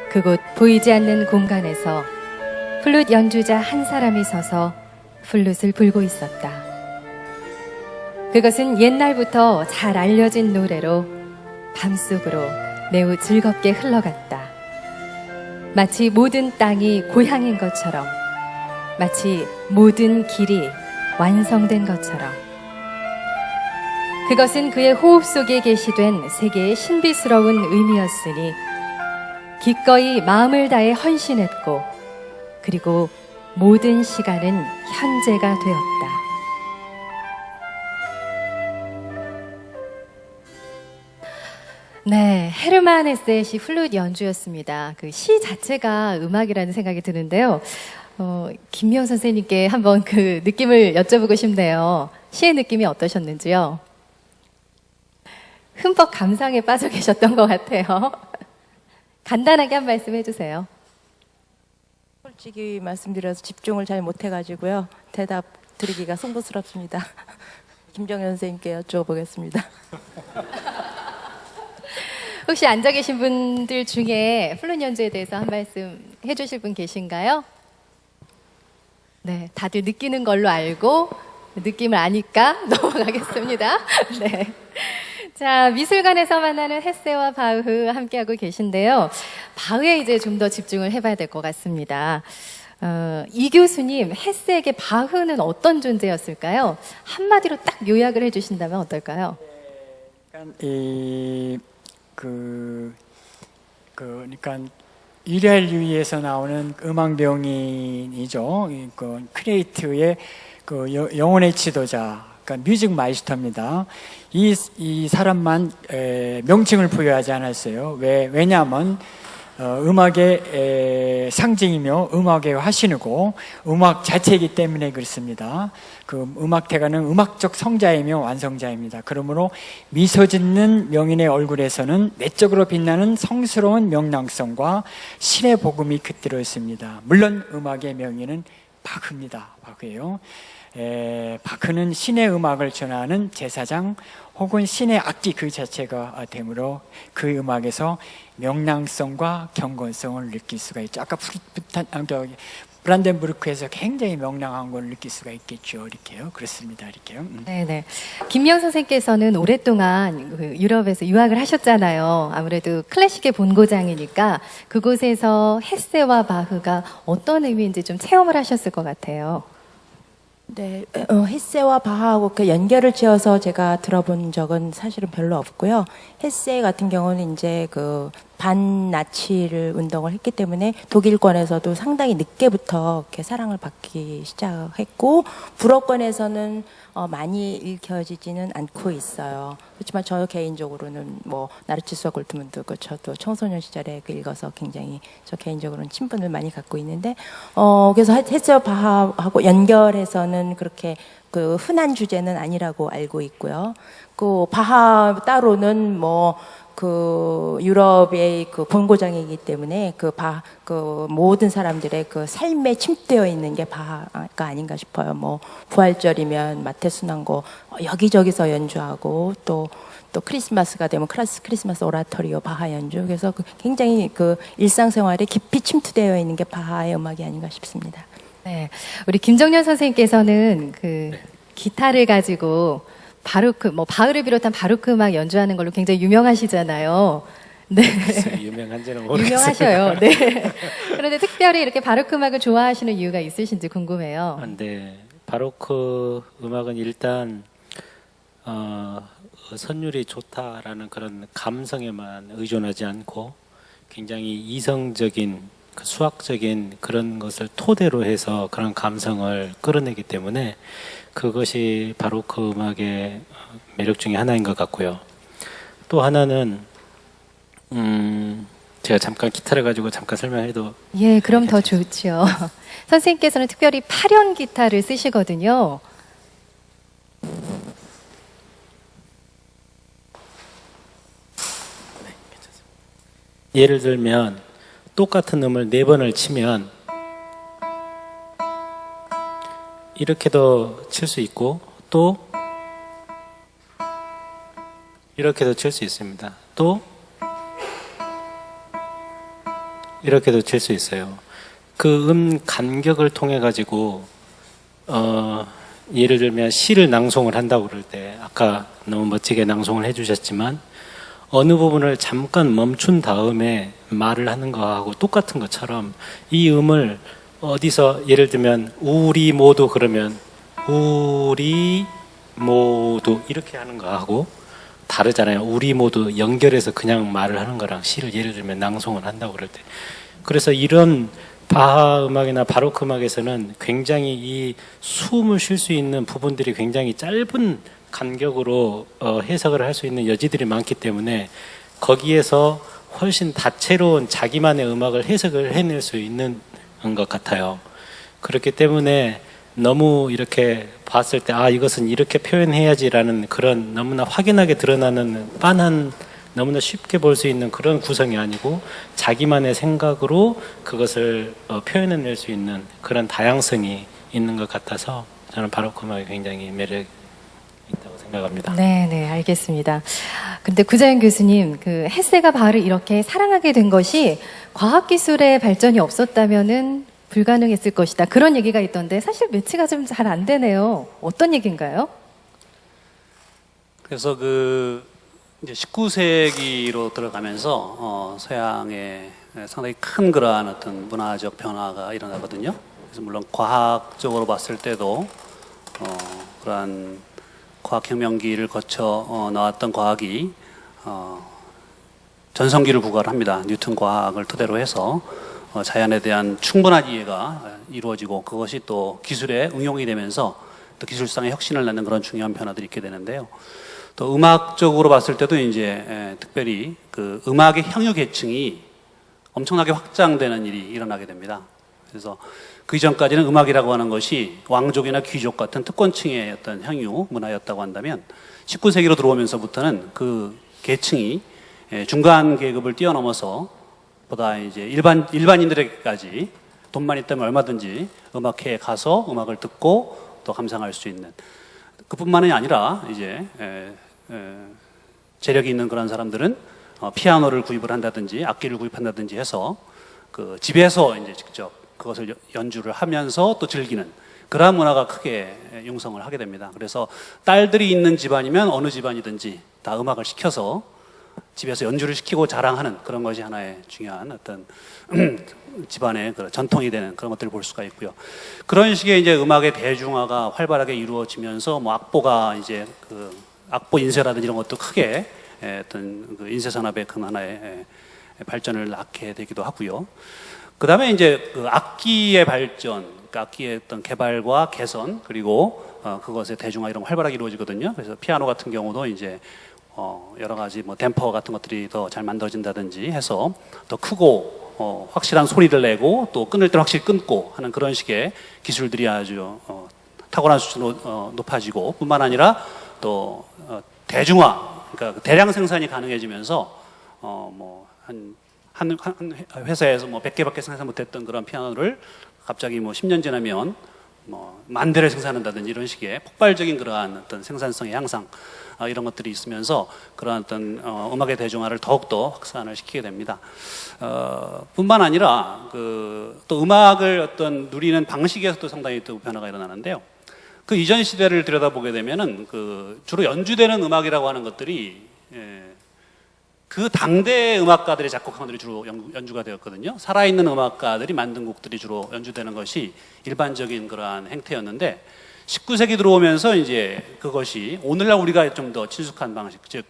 그곳 보이지 않는 공간에서 플룻 연주자 한 사람이 서서 플룻을 불고 있었다. 그것은 옛날부터 잘 알려진 노래로 밤속으로 매우 즐겁게 흘러갔다. 마치 모든 땅이 고향인 것처럼, 마치 모든 길이 완성된 것처럼. 그것은 그의 호흡 속에 게시된 세계의 신비스러운 의미였으니 기꺼이 마음을 다해 헌신했고 그리고 모든 시간은 현재가 되었다. 네, 헤르만 헤세의 시 플룻 연주였습니다. 그 시 자체가 음악이라는 생각이 드는데요. 김미영 선생님께 한번 그 느낌을 여쭤보고 싶네요. 시의 느낌이 어떠셨는지요? 흠뻑 감상에 빠져 계셨던 것 같아요. 간단하게 한 말씀 해주세요. 솔직히 말씀드려서 집중을 잘 못해가지고요. 대답 드리기가 송구스럽습니다. 김정현 선생님께 여쭤보겠습니다. 혹시 앉아 계신 분들 중에 플룻 연주에 대해서 한 말씀 해주실 분 계신가요? 네, 다들 느끼는 걸로 알고 느낌을 아니까 넘어가겠습니다. 네. 자, 미술관에서 만나는 헤세와 바흐 함께하고 계신데요. 바흐에 이제 좀 더 집중을 해봐야 될 것 같습니다. 이 교수님, 헤세에게 바흐는 어떤 존재였을까요? 한마디로 딱 요약을 해주신다면 어떨까요? 그러니까 유리알 유이에서 나오는 음악 명인이죠. 그 크레이트의 그 영혼의 지도자, 그러니까 뮤직 마이스터입니다. 이 사람만 명칭을 부여하지 않았어요. 왜냐하면 음악의 상징이며 음악의 화신이고 음악 자체이기 때문에 그렇습니다. 그 음악대가는 음악적 성자이며 완성자입니다. 그러므로 미소 짓는 명인의 얼굴에서는 내적으로 빛나는 성스러운 명랑성과 신의 복음이 깃들어 있습니다. 물론 음악의 명인은 바흐입니다. 바흐예요. 바흐는 신의 음악을 전하는 제사장 혹은 신의 악기 그 자체가 되므로 그 음악에서 명랑성과 경건성을 느낄 수가 있죠. 아까 브란덴부르크에서 굉장히 명랑한 걸 느낄 수가 있겠죠. 이렇게요. 그렇습니다. 이렇게요. 네네. 김미영 선생님께서는 오랫동안 그 유럽에서 유학을 하셨잖아요. 아무래도 클래식의 본고장이니까 그곳에서 헤세와 바흐가 어떤 의미인지 좀 체험을 하셨을 것 같아요. 네, 헤세와 바하하고 그 연결을 지어서 제가 들어본 적은 사실은 별로 없고요. 헤세 같은 경우는 이제 그 반나치를 운동을 했기 때문에 독일권에서도 상당히 늦게부터 이렇게 사랑을 받기 시작했고 불어권에서는 많이 읽혀지지는 않고 있어요. 그렇지만 저 개인적으로는 뭐 나르치스와 골트문드 저도 청소년 시절에 읽어서 굉장히 저 개인적으로는 친분을 많이 갖고 있는데 그래서 헤세어 바하하고 연결해서는 그렇게 그 흔한 주제는 아니라고 알고 있고요. 그 바하 따로는 뭐 그 유럽의 그 본고장이기 때문에 그 모든 사람들의 그 삶에 침투되어 있는 게 바하가 아닌가 싶어요. 뭐 부활절이면 마태순환고 여기저기서 연주하고 또 크리스마스가 되면 크리스마스 오라토리오 바하 연주. 그래서 굉장히 그 일상생활에 깊이 침투되어 있는 게 바하의 음악이 아닌가 싶습니다. 네, 우리 김정년 선생님께서는 그 기타를 가지고 바로크, 뭐 바흐를 비롯한 바로크 음악 연주하는 걸로 굉장히 유명하시잖아요. 네. 유명한지는 모르겠어요. 유명하셔요. 네. 그런데 특별히 이렇게 바로크 음악을 좋아하시는 이유가 있으신지 궁금해요. 네, 바로크 음악은 일단 선율이 좋다라는 그런 감성에만 의존하지 않고 굉장히 이성적인 그 수학적인 그런 것을 토대로 해서 그런 감성을 끌어내기 때문에 그것이 바로크 음악의 매력 중에 하나인 것 같고요. 또 하나는 제가 잠깐 기타를 가지고 잠깐 설명해도 예, 그럼 더 좋죠. 선생님께서는 특별히 8연 기타를 쓰시거든요. 예를 들면 똑같은 음을 4번을 치면 이렇게도 칠 수 있고 또 이렇게도 칠 수 있습니다. 또 이렇게도 칠 수 있어요. 그 간격을 통해 가지고 예를 들면 시를 낭송을 한다고 그럴 때 아까 너무 멋지게 낭송을 해주셨지만 어느 부분을 잠깐 멈춘 다음에 말을 하는 거하고 똑같은 것처럼 이 음을 어디서 예를 들면 우리 모두 그러면 우리 모두 이렇게 하는 거하고 다르잖아요. 우리 모두 연결해서 그냥 말을 하는 거랑 시를 예를 들면 낭송을 한다고 그럴 때 그래서 이런 바하 음악이나 바로크 음악에서는 굉장히 이 숨을 쉴 수 있는 부분들이 굉장히 짧은 간격으로 해석을 할 수 있는 여지들이 많기 때문에 거기에서 훨씬 다채로운 자기만의 음악을 해석을 해낼 수 있는 것 같아요. 그렇기 때문에 너무 이렇게 봤을 때 이것은 이렇게 표현해야지라는 그런 너무나 확연하게 드러나는 빤한 너무나 쉽게 볼 수 있는 그런 구성이 아니고 자기만의 생각으로 그것을 표현해낼 수 있는 그런 다양성이 있는 것 같아서 저는 바로크 음악이 굉장히 매력 있다고 생각합니다. 네, 네, 알겠습니다. 근데 구자연 교수님, 그 헤세가 바흐를 이렇게 사랑하게 된 것이 과학기술의 발전이 없었다면은 불가능했을 것이다. 그런 얘기가 있던데 사실 매치가 좀 잘 안 되네요. 어떤 얘기인가요? 그래서 이제 19세기로 들어가면서 서양에 상당히 큰 그러한 어떤 문화적 변화가 일어나거든요. 그래서 물론 과학적으로 봤을 때도 그러한 과학혁명기를 거쳐 나왔던 과학이 전성기를 부과를 합니다. 뉴턴 과학을 토대로 해서 자연에 대한 충분한 이해가 이루어지고 그것이 또 기술에 응용이 되면서 또 기술상의 혁신을 낳는 그런 중요한 변화들이 있게 되는데요. 또 음악적으로 봤을 때도 이제 특별히 그 음악의 향유 계층이 엄청나게 확장되는 일이 일어나게 됩니다. 그래서 그 이전까지는 음악이라고 하는 것이 왕족이나 귀족 같은 특권층의 어떤 향유 문화였다고 한다면 19세기로 들어오면서부터는 그 계층이 중간 계급을 뛰어넘어서 보다 이제 일반인들에게까지 돈만 있다면 얼마든지 음악회에 가서 음악을 듣고 또 감상할 수 있는 그뿐만이 아니라 이제 재력이 있는 그런 사람들은 피아노를 구입을 한다든지 악기를 구입한다든지 해서 그 집에서 이제 직접 그것을 연주를 하면서 또 즐기는 그러한 문화가 크게 융성을 하게 됩니다. 그래서 딸들이 있는 집안이면 어느 집안이든지 다 음악을 시켜서 집에서 연주를 시키고 자랑하는 그런 것이 하나의 중요한 어떤 집안의 그런 전통이 되는 그런 것들을 볼 수가 있고요. 그런 식의 이제 음악의 대중화가 활발하게 이루어지면서 뭐 악보가 이제 그 악보 인쇄라든지 이런 것도 크게 어떤 그 인쇄 산업의 큰 하나의 발전을 낳게 되기도 하고요. 그 다음에 이제 그 악기의 발전, 그 악기의 어떤 개발과 개선, 그리고 그것의 대중화 이런 거 활발하게 이루어지거든요. 그래서 피아노 같은 경우도 이제 여러 가지 뭐 댐퍼 같은 것들이 더 잘 만들어진다든지 해서 더 크고 확실한 소리를 내고 또 끊을 때 확실히 끊고 하는 그런 식의 기술들이 아주 탁월한 수준으로 높아지고 뿐만 아니라 또 대중화, 그러니까 대량 생산이 가능해지면서 한 회사에서 뭐 100개밖에 생산 못했던 그런 피아노를 갑자기 뭐 10년 지나면 뭐 10,000대를 생산한다든지 이런 식의 폭발적인 그러한 어떤 생산성의 향상 이런 것들이 있으면서 그러한 어떤 음악의 대중화를 더욱더 확산을 시키게 됩니다. 뿐만 아니라 또 음악을 어떤 누리는 방식에서도 상당히 또 변화가 일어나는데요. 그 이전 시대를 들여다보게 되면은 주로 연주되는 음악이라고 하는 것들이 그 당대 음악가들의 작곡한 것들이 주로 연주가 되었거든요. 살아있는 음악가들이 만든 곡들이 주로 연주되는 것이 일반적인 그러한 행태였는데 19세기 들어오면서 이제 그것이 오늘날 우리가 좀 더 친숙한 방식, 즉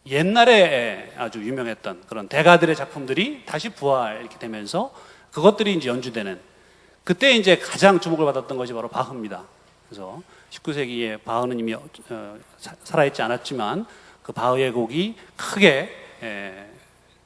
옛날에 아주 유명했던 그런 대가들의 작품들이 다시 부활 이렇게 되면서 그것들이 이제 연주되는, 그때 이제 가장 주목을 받았던 것이 바로 바흐입니다. 그래서 19세기에 바흐는 이미 살아있지 않았지만 그 바흐의 곡이 크게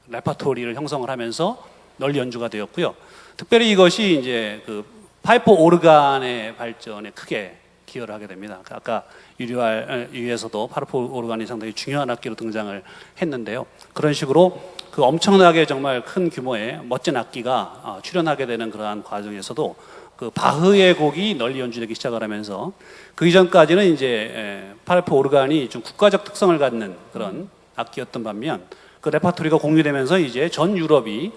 레퍼토리를 형성을 하면서 널리 연주가 되었고요. 특별히 이것이 이제 그 파이프 오르간의 발전에 크게 기여를 하게 됩니다. 아까 유리에서도 파이프 오르간이 상당히 중요한 악기로 등장을 했는데요. 그런 식으로 그 엄청나게 정말 큰 규모의 멋진 악기가 출현하게 되는 그러한 과정에서도 그 바흐의 곡이 널리 연주되기 시작을 하면서 그 이전까지는 이제 파이프 오르간이 좀 국가적 특성을 갖는 그런 악기였던 반면 그 레퍼토리가 공유되면서 이제 전 유럽이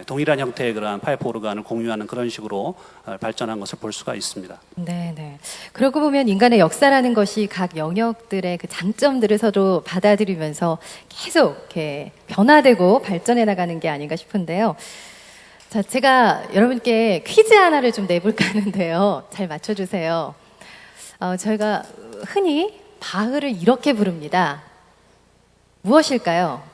동일한 형태의 그러한 파이프 오르간을 공유하는 그런 식으로 발전한 것을 볼 수가 있습니다. 네, 네. 그러고 보면 인간의 역사라는 것이 각 영역들의 그 장점들을 서로 받아들이면서 계속 이렇게 변화되고 발전해 나가는 게 아닌가 싶은데요. 자, 제가 여러분께 퀴즈 하나를 좀 내볼까 하는데요. 잘 맞춰주세요. 저희가 흔히 바흐를 이렇게 부릅니다. 무엇일까요?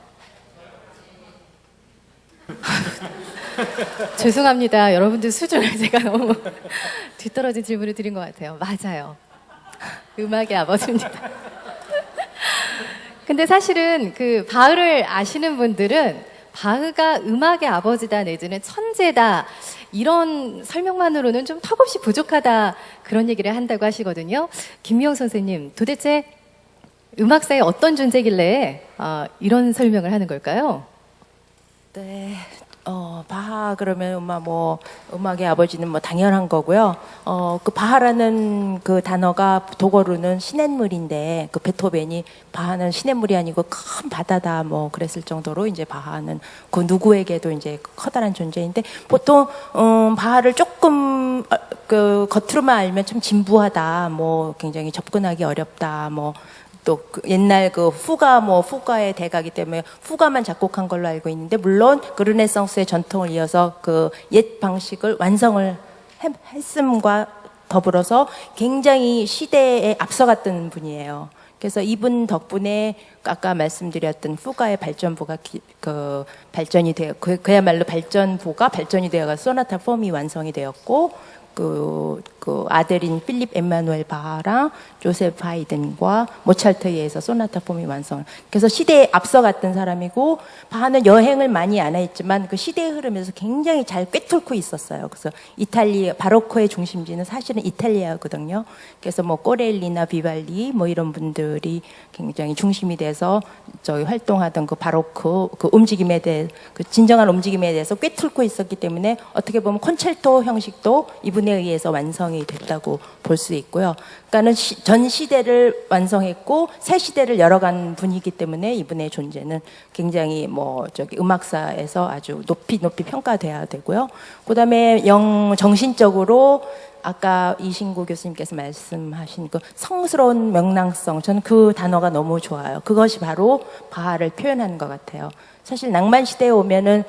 죄송합니다. 여러분들 수준을 제가 너무 뒤떨어진 질문을 드린 것 같아요. 맞아요. 음악의 아버지입니다. 근데 사실은 그 바흐를 아시는 분들은 바흐가 음악의 아버지다 내지는 천재다 이런 설명만으로는 좀 턱없이 부족하다 그런 얘기를 한다고 하시거든요. 김미영 선생님, 도대체 음악사에 어떤 존재길래 이런 설명을 하는 걸까요? 네. 바하 그러면 음악의 아버지는 뭐 당연한 거고요. 그 바하라는 그 단어가 독어로는 시냇물인데 그 베토벤이 바하는 시냇물이 아니고 큰 바다다 뭐 그랬을 정도로 이제 바하는 그 누구에게도 이제 커다란 존재인데 보통 바하를 조금 그 겉으로만 알면 참 진부하다, 뭐 굉장히 접근하기 어렵다, 뭐 또 옛날 그 후가의 대가기 때문에 후가만 작곡한 걸로 알고 있는데, 물론 그 르네상스의 전통을 이어서 그 옛 방식을 완성을 했음과 더불어서 굉장히 시대에 앞서갔던 분이에요. 그래서 이분 덕분에 아까 말씀드렸던 후가의 발전부가 발전이 되어 그야말로 발전이 되어가 소나타 폼이 완성이 되었고, 그 아들인 필립 엠마누엘 바하랑 조세프 하이든과 모차르트에 의해서 소나타 폼이 완성. 그래서 시대에 앞서갔던 사람이고, 바하는 여행을 많이 안 했지만 그 시대의 흐름에서 굉장히 잘 꿰뚫고 있었어요. 그래서 바로코의 중심지는 사실은 이탈리아거든요. 그래서 뭐 꼬렐리나 비발리 뭐 이런 분들이 굉장히 중심이 돼서 저희 활동하던 그 바로크 그 움직임에 대해, 그 진정한 움직임에 대해서 꿰뚫고 있었기 때문에 어떻게 보면 콘체르토 형식도 이분에 의해서 완성이 됐다고 볼 수 있고요. 그러니까는 전 시대를 완성했고 새 시대를 열어간 분이기 때문에 이분의 존재는 굉장히 음악사에서 아주 높이 평가돼야 되고요. 그다음에 정신적으로 아까 이신구 교수님께서 말씀하신 그 성스러운 명랑성, 저는 그 단어가 너무 좋아요. 그것이 바로 바하를 표현하는 것 같아요. 사실 낭만 시대에 오면은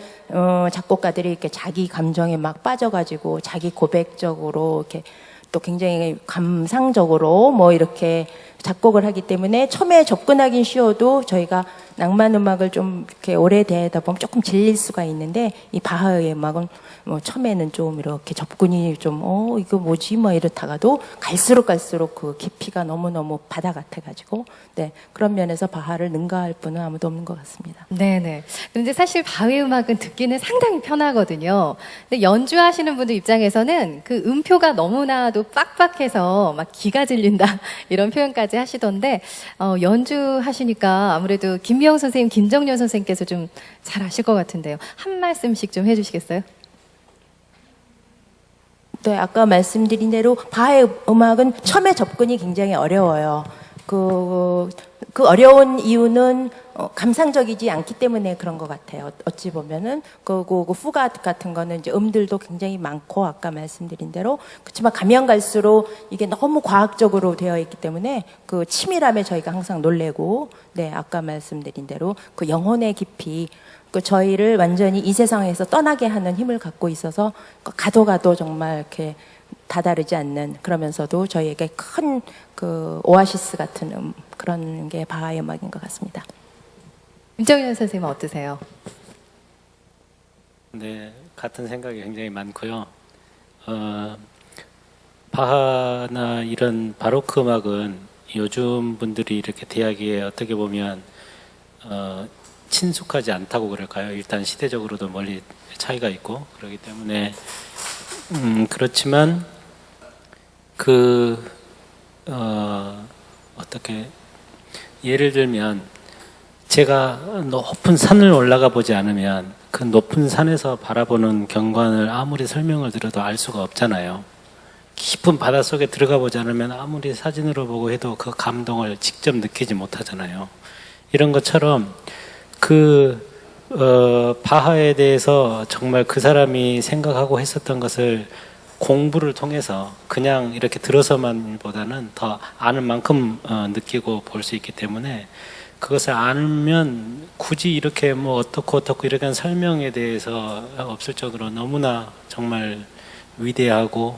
작곡가들이 이렇게 자기 감정에 막 빠져가지고 자기 고백적으로 이렇게 또 굉장히 감상적으로 뭐 이렇게 작곡을 하기 때문에 처음에 접근하긴 쉬워도 저희가 낭만 음악을 좀 이렇게 오래 대하다 보면 조금 질릴 수가 있는데 이 바하의 음악은 뭐 처음에는 좀 이렇게 접근이 좀 이거 뭐지 뭐 이렇다가도 갈수록 그 깊이가 너무너무 바다 같아가지고 네 그런 면에서 바하를 능가할 분은 아무도 없는 것 같습니다. 네네. 그런데 사실 바흐의 음악은 듣기는 상당히 편하거든요. 근데 연주하시는 분들 입장에서는 그 음표가 너무나도 빡빡해서 막 기가 질린다 이런 표현까지 하시던데 연주하시니까 아무래도 김미영 선생님, 김정년 선생님께서 좀 잘 아실 것 같은데요. 한 말씀씩 좀 해주시겠어요? 네, 아까 말씀드린 대로 바하의 음악은 처음에 접근이 굉장히 어려워요. 그 어려운 이유는 감상적이지 않기 때문에 그런 것 같아요. 어찌 보면은 그 후가 같은 거는 이제 음들도 굉장히 많고 아까 말씀드린 대로 그렇지만 가면 갈수록 이게 너무 과학적으로 되어 있기 때문에 그 치밀함에 저희가 항상 놀래고 네 아까 말씀드린 대로 그 영혼의 깊이 그 저희를 완전히 이 세상에서 떠나게 하는 힘을 갖고 있어서 가도 정말 이렇게 다다르지 않는 그러면서도 저희에게 큰 그 오아시스 같은 그런 게 바하의 음악인 것 같습니다. 김정년 선생님은 어떠세요? 네, 같은 생각이 굉장히 많고요. 바하나 이런 바로크 음악은 요즘 분들이 이렇게 대하기에 어떻게 보면 친숙하지 않다고 그럴까요? 일단 시대적으로도 멀리 차이가 있고 그렇기 때문에 그렇지만 어떻게 예를 들면 제가 높은 산을 올라가 보지 않으면 그 높은 산에서 바라보는 경관을 아무리 설명을 들어도 알 수가 없잖아요. 깊은 바닷속에 들어가 보지 않으면 아무리 사진으로 보고 해도 그 감동을 직접 느끼지 못하잖아요. 이런 것처럼 바하에 대해서 정말 그 사람이 생각하고 했었던 것을 공부를 통해서 그냥 이렇게 들어서만 보다는 더 아는 만큼 느끼고 볼 수 있기 때문에 그것을 알면 굳이 이렇게 뭐 어떻고 이렇게 한 설명에 대해서 없을 정도로 너무나 정말 위대하고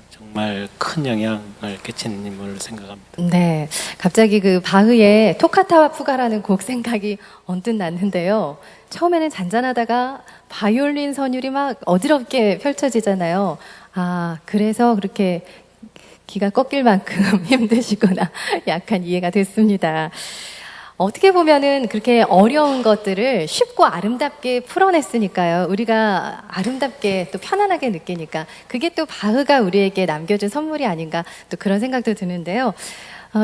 정말 큰 영향을 끼친 인물을 생각합니다. 네, 갑자기 그 바흐의 토카타와 푸가라는 곡 생각이 언뜻 났는데요. 처음에는 잔잔하다가 바이올린 선율이 막 어지럽게 펼쳐지잖아요. 아, 그래서 그렇게 기가 꺾일 만큼 힘드시구나. 약간 이해가 됐습니다. 어떻게 보면은 그렇게 어려운 것들을 쉽고 아름답게 풀어냈으니까요. 우리가 아름답게 또 편안하게 느끼니까 그게 또 바흐가 우리에게 남겨준 선물이 아닌가 또 그런 생각도 드는데요.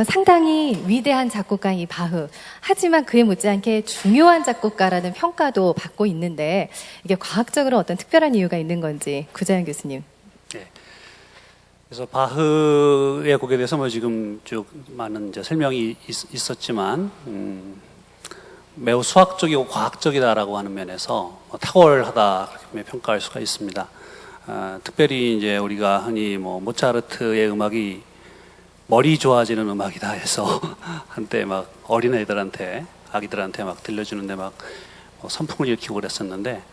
상당히 위대한 작곡가인 이 바흐. 하지만 그에 못지않게 중요한 작곡가라는 평가도 받고 있는데 이게 과학적으로 어떤 특별한 이유가 있는 건지 구자연 교수님. 네. 그래서 바흐의 곡에 대해서 뭐 지금 쭉 많은 이제 설명이 있었지만 매우 수학적이고 과학적이다라고 하는 면에서 탁월하다 그렇게 평가할 수가 있습니다. 특별히 이제 우리가 흔히 뭐 모차르트의 음악이 머리 좋아지는 음악이다 해서 한때 막 어린애들한테 아기들한테 막 들려주는데 막 선풍을 일으키고 그랬었는데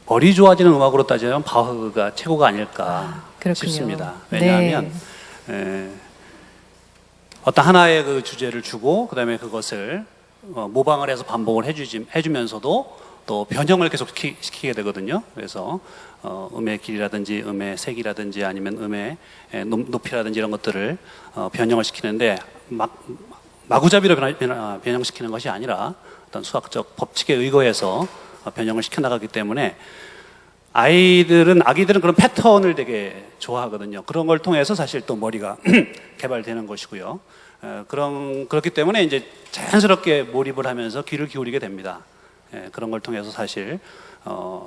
머리 좋아지는 음악으로 따지면 바흐가 최고가 아닐까 싶습니다. 왜냐하면 어떤 하나의 그 주제를 주고 그다음에 그것을 모방을 해서 반복을 해주면서도 또 변형을 계속 시키게 되거든요. 그래서 음의 길이라든지 음의 색이라든지 아니면 음의 높이라든지 이런 것들을 변형을 시키는데 마구잡이로 변형시키는 것이 아니라 어떤 수학적 법칙에 의거해서 변형을 시켜나가기 때문에 아기들은 그런 패턴을 되게 좋아하거든요. 그런 걸 통해서 사실 또 머리가 개발되는 것이고요. 그렇기 때문에 이제 자연스럽게 몰입을 하면서 귀를 기울이게 됩니다. 그런 걸 통해서 사실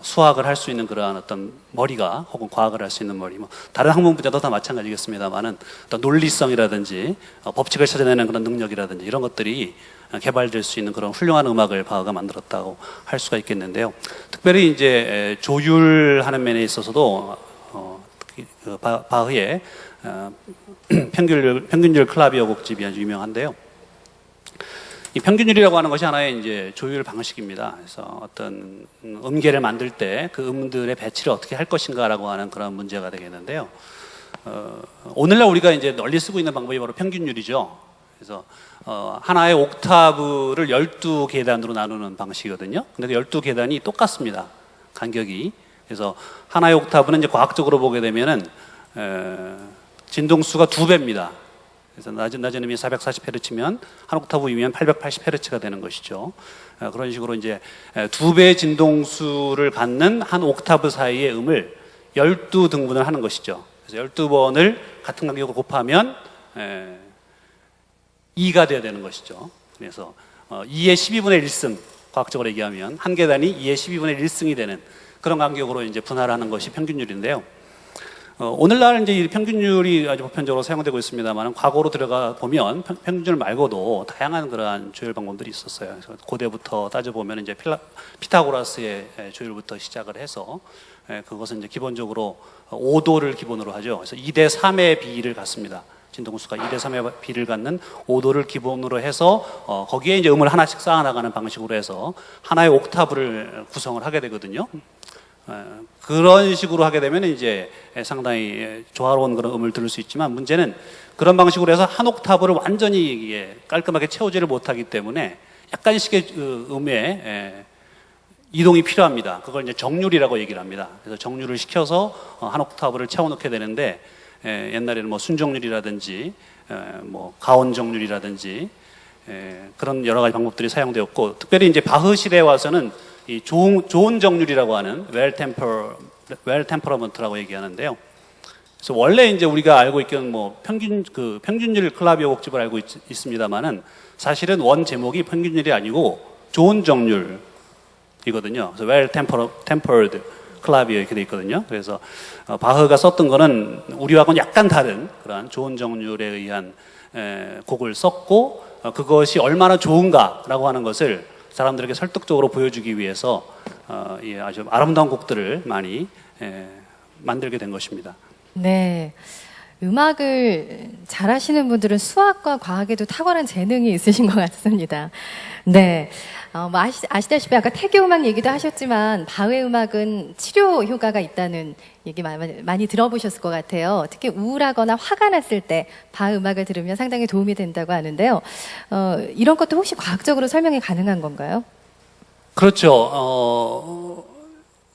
수학을 할 수 있는 그러한 어떤 머리가 혹은 과학을 할 수 있는 머리, 뭐 다른 학문 분야도 다 마찬가지겠습니다만은 어떤 논리성이라든지 법칙을 찾아내는 그런 능력이라든지 이런 것들이 개발될 수 있는 그런 훌륭한 음악을 바흐가 만들었다고 할 수가 있겠는데요. 특별히 이제 조율하는 면에 있어서도 바흐의 평균율 클라비어 곡집이 아주 유명한데요. 이 평균율이라고 하는 것이 하나의 이제 조율 방식입니다. 그래서 어떤 음계를 만들 때 그 음들의 배치를 어떻게 할 것인가라고 하는 그런 문제가 되겠는데요. 오늘날 우리가 이제 널리 쓰고 있는 방법이 바로 평균율이죠. 그래서 하나의 옥타브를 12계단으로 나누는 방식이거든요. 근데 그 12계단이 똑같습니다. 간격이. 그래서 하나의 옥타브는 이제 과학적으로 보게 되면은 진동수가 2배입니다. 그래서 낮은 음이 440Hz면 한 옥타브 위면 880Hz가 되는 것이죠. 그런 식으로 이제 2배의 진동수를 갖는 한 옥타브 사이의 음을 12등분을 하는 것이죠. 그래서 12번을 같은 간격으로 곱하면 2가 되어야 되는 것이죠. 그래서 2의 12분의 1승, 과학적으로 얘기하면 한 계단이 2의 12분의 1승이 되는 그런 간격으로 이제 분할하는 것이 평균율인데요. 오늘날 이제 이 평균율이 아주 보편적으로 사용되고 있습니다만, 과거로 들어가 보면 평균율 말고도 다양한 그러한 조율 방법들이 있었어요. 그래서 고대부터 따져보면 이제 피타고라스의 조율부터 시작을 해서 그것은 이제 기본적으로 5도를 기본으로 하죠. 그래서 2대 3의 비를 갖습니다. 진동수가 2대 3의 비를 갖는 5도를 기본으로 해서 거기에 이제 음을 하나씩 쌓아나가는 방식으로 해서 하나의 옥타브를 구성을 하게 되거든요. 그런 식으로 하게 되면 이제 상당히 조화로운 그런 음을 들을 수 있지만, 문제는 그런 방식으로 해서 한 옥타브를 완전히 깔끔하게 채우지를 못하기 때문에 약간씩의 음의 이동이 필요합니다. 그걸 이제 정률이라고 얘기를 합니다. 그래서 정률을 시켜서 한 옥타브를 채워넣게 되는데, 옛날에는 뭐 순정률이라든지 뭐 가온정률이라든지 그런 여러 가지 방법들이 사용되었고, 특별히 이제 바흐 시대에 와서는 이 좋은 정률이라고 하는 well temperament라고 얘기하는데요. 그래서 원래 이제 우리가 알고 있기는 뭐 평균율 클라비오 곡집을 알고 있습니다만은, 사실은 원 제목이 평균율이 아니고 좋은 정률이거든요. 그래서 well tempered 클라비오 이렇게 돼 있거든요. 그래서 바흐가 썼던 거는 우리하고는 약간 다른 그러한 좋은 정률에 의한 곡을 썼고, 그것이 얼마나 좋은가라고 하는 것을 사람들에게 설득적으로 보여주기 위해서 아주 아름다운 곡들을 많이 만들게 된 것입니다. 네. 음악을 잘하시는 분들은 수학과 과학에도 탁월한 재능이 있으신 것 같습니다. 네. 뭐 아시다시피 아까 태교 음악 얘기도 하셨지만, 바흐의 음악은 치료 효과가 있다는 얘기 많이 들어보셨을 것 같아요. 특히 우울하거나 화가 났을 때 바흐 음악을 들으면 상당히 도움이 된다고 하는데요. 이런 것도 혹시 과학적으로 설명이 가능한 건가요? 그렇죠.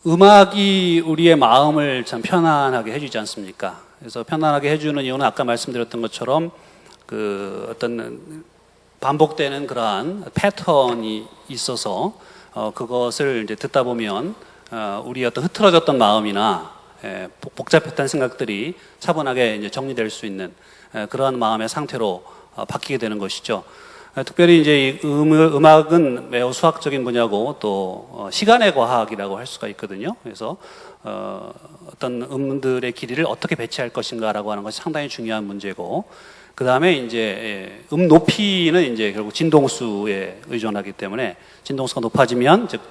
음악이 우리의 마음을 참 편안하게 해주지 않습니까? 그래서 편안하게 해주는 이유는 아까 말씀드렸던 것처럼 그 어떤 반복되는 그러한 패턴이 있어서 그것을 이제 듣다 보면 우리 어떤 흐트러졌던 마음이나 복잡했던 생각들이 차분하게 이제 정리될 수 있는 그러한 마음의 상태로 바뀌게 되는 것이죠. 특별히 이제 이 음악은 매우 수학적인 분야고 또 시간의 과학이라고 할 수가 있거든요. 그래서 어떤 음들의 길이를 어떻게 배치할 것인가라고 하는 것이 상당히 중요한 문제고, 그 다음에 이제 음 높이는 이제 결국 진동수에 의존하기 때문에, 진동수가 높아지면 즉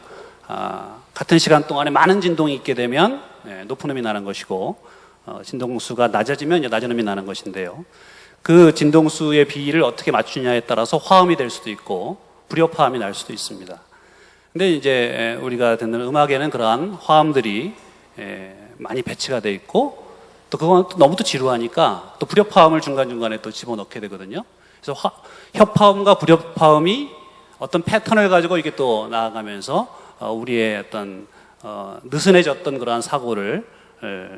같은 시간 동안에 많은 진동이 있게 되면 높은 음이 나는 것이고, 진동수가 낮아지면 이제 낮은 음이 나는 것인데요. 그 진동수의 비율을 어떻게 맞추냐에 따라서 화음이 될 수도 있고 불협화음이 날 수도 있습니다. 근데 이제 우리가 듣는 음악에는 그러한 화음들이 많이 배치가 돼 있고, 또 그건 너무 또 지루하니까 또 불협화음을 중간중간에 또 집어넣게 되거든요. 그래서 협화음과 불협화음이 어떤 패턴을 가지고 이게 또 나아가면서 우리의 어떤 느슨해졌던 그러한 사고를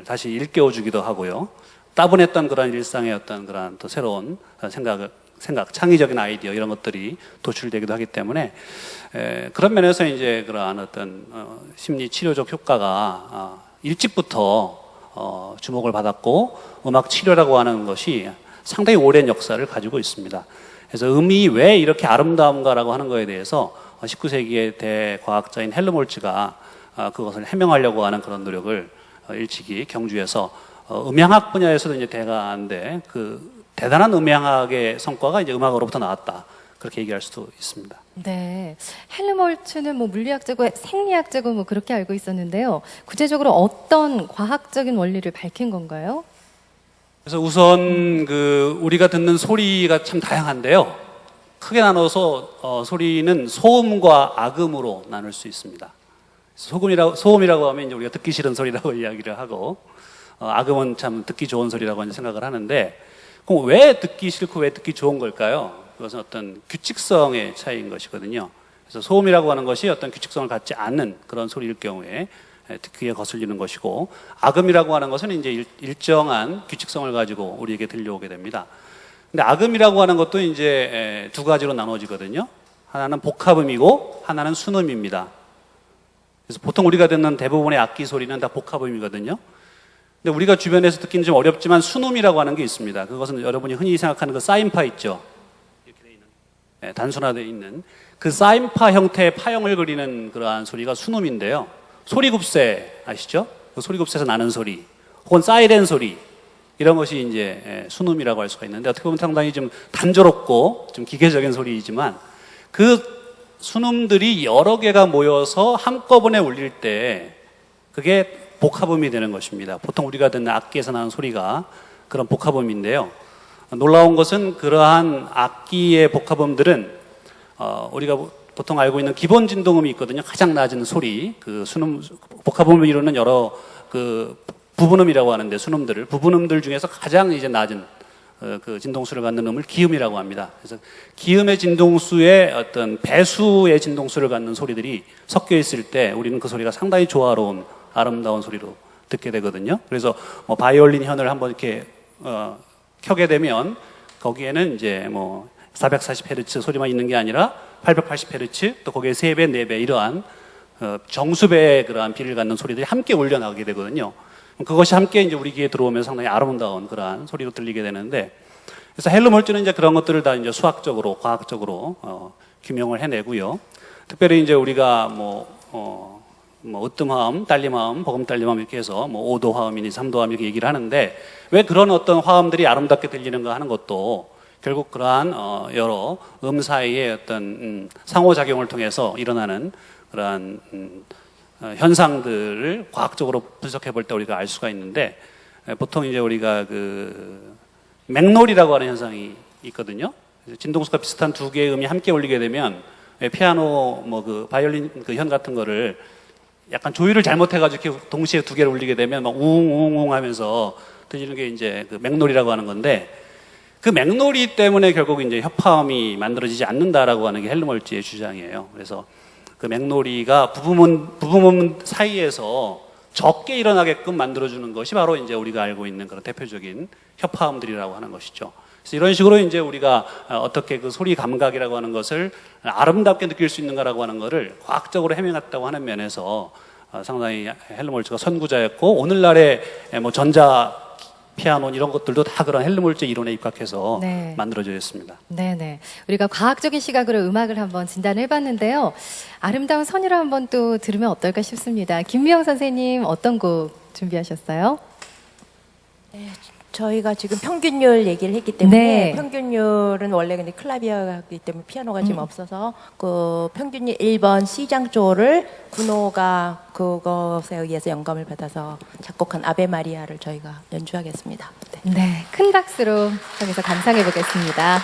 다시 일깨워주기도 하고요. 따분했던 그런 일상의 어떤 그런 또 새로운 생각, 창의적인 아이디어 이런 것들이 도출되기도 하기 때문에 그런 면에서 이제 그러한 어떤 심리 치료적 효과가 일찍부터 주목을 받았고, 음악 치료라고 하는 것이 상당히 오랜 역사를 가지고 있습니다. 그래서 음이 왜 이렇게 아름다운가라고 하는 거에 대해서 19세기의 대과학자인 헬르몰츠가 그것을 해명하려고 하는 그런 노력을 일찍이 경주해서 음향학 분야에서도 이제 대가인데, 그 대단한 음향학의 성과가 이제 음악으로부터 나왔다, 그렇게 얘기할 수도 있습니다. 네. 헬르몰츠는 뭐 물리학자고 생리학자고 뭐 그렇게 알고 있었는데요. 구체적으로 어떤 과학적인 원리를 밝힌 건가요? 그래서 우선 우리가 듣는 소리가 참 다양한데요. 크게 나눠서 소리는 소음과 악음으로 나눌 수 있습니다. 소음이라고 하면 이제 우리가 듣기 싫은 소리라고 이야기를 하고, 악음은 참 듣기 좋은 소리라고 생각을 하는데, 그럼 왜 듣기 싫고 왜 듣기 좋은 걸까요? 그것은 어떤 규칙성의 차이인 것이거든요. 그래서 소음이라고 하는 것이 어떤 규칙성을 갖지 않는 그런 소리일 경우에 듣기에 거슬리는 것이고, 악음이라고 하는 것은 이제 일정한 규칙성을 가지고 우리에게 들려오게 됩니다. 근데 악음이라고 하는 것도 이제 두 가지로 나눠지거든요. 하나는 복합음이고 하나는 순음입니다. 그래서 보통 우리가 듣는 대부분의 악기 소리는 다 복합음이거든요. 근데 우리가 주변에서 듣기는 좀 어렵지만 순음이라고 하는 게 있습니다. 그것은 여러분이 흔히 생각하는 그 사인파 있죠. 이렇게 돼 있는, 단순화되어 있는 그 사인파 형태의 파형을 그리는 그러한 소리가 순음인데요. 소리굽새 아시죠? 그 소리굽새에서 나는 소리, 혹은 사이렌 소리, 이런 것이 이제 순음이라고 할 수가 있는데, 어떻게 보면 상당히 좀 단조롭고 좀 기계적인 소리이지만 그 순음들이 여러 개가 모여서 한꺼번에 울릴 때 그게 복합음이 되는 것입니다. 보통 우리가 듣는 악기에서 나는 소리가 그런 복합음인데요. 놀라운 것은 그러한 악기의 복합음들은 우리가 보통 알고 있는 기본 진동음이 있거든요. 가장 낮은 소리, 그 순음, 복합음을 이루는 여러 그 부분음이라고 하는데, 순음들을, 부분음들 중에서 가장 이제 낮은 그 진동수를 갖는 음을 기음이라고 합니다. 그래서 기음의 진동수의 어떤 배수의 진동수를 갖는 소리들이 섞여 있을 때 우리는 그 소리가 상당히 조화로운 아름다운 소리로 듣게 되거든요. 그래서 뭐 바이올린 현을 한번 이렇게 켜게 되면 거기에는 이제 뭐 440Hz 소리만 있는 게 아니라 880Hz, 또 거기에 3배, 4배 이러한 정수배의 그러한 비를 갖는 소리들이 함께 울려나가게 되거든요. 그것이 함께 이제 우리 귀에 들어오면 상당히 아름다운 그러한 소리로 들리게 되는데, 그래서 헬름홀츠는 이제 그런 것들을 다 이제 수학적으로, 과학적으로 규명을 해내고요. 특별히 이제 우리가 뭐 으뜸화음, 딸림화음, 버금딸림화음 이렇게 해서 뭐 5도 화음이니 3도 화음 이렇게 얘기를 하는데, 왜 그런 어떤 화음들이 아름답게 들리는가 하는 것도 결국 그러한 여러 음 사이의 어떤 상호작용을 통해서 일어나는 그러한 현상들을 과학적으로 분석해 볼 때 우리가 알 수가 있는데, 보통 이제 우리가 그 맥놀이라고 하는 현상이 있거든요. 진동수가 비슷한 두 개의 음이 함께 울리게 되면 피아노 뭐 그 바이올린 그 현 같은 거를 약간 조율을 잘못해가지고 이렇게 동시에 두 개를 울리게 되면 막 웅웅웅 하면서 들리는 게 이제 그 맥놀이라고 하는 건데, 그 맥놀이 때문에 결국 이제 협화음이 만들어지지 않는다라고 하는 게 헬름홀츠의 주장이에요. 그래서 그 맥놀이가 부분음 사이에서 적게 일어나게끔 만들어주는 것이 바로 이제 우리가 알고 있는 그런 대표적인 협화음들이라고 하는 것이죠. 그래서 이런 식으로 이제 우리가 어떻게 그 소리 감각이라고 하는 것을 아름답게 느낄 수 있는가라고 하는 것을 과학적으로 해명했다고 하는 면에서 상당히 헬름홀츠가 선구자였고, 오늘날의 뭐 전자 피아노 이런 것들도 다 그런 헬름홀츠 이론에 입각해서 네. 만들어져 있습니다. 네네. 우리가 과학적인 시각으로 음악을 한번 진단을 해봤는데요. 아름다운 선율을 한번 또 들으면 어떨까 싶습니다. 김미영 선생님 어떤 곡 준비하셨어요? 저희가 지금 평균율 얘기를 했기 때문에 네. 평균율은 원래 근데 클라비어이기 때문에 피아노가 지금 없어서 그 평균율 1번 C장조를 군호가 그것에 의해서 영감을 받아서 작곡한 아베 마리아를 저희가 연주하겠습니다. 네. 네. 큰 박수로 청해서 감상해 보겠습니다.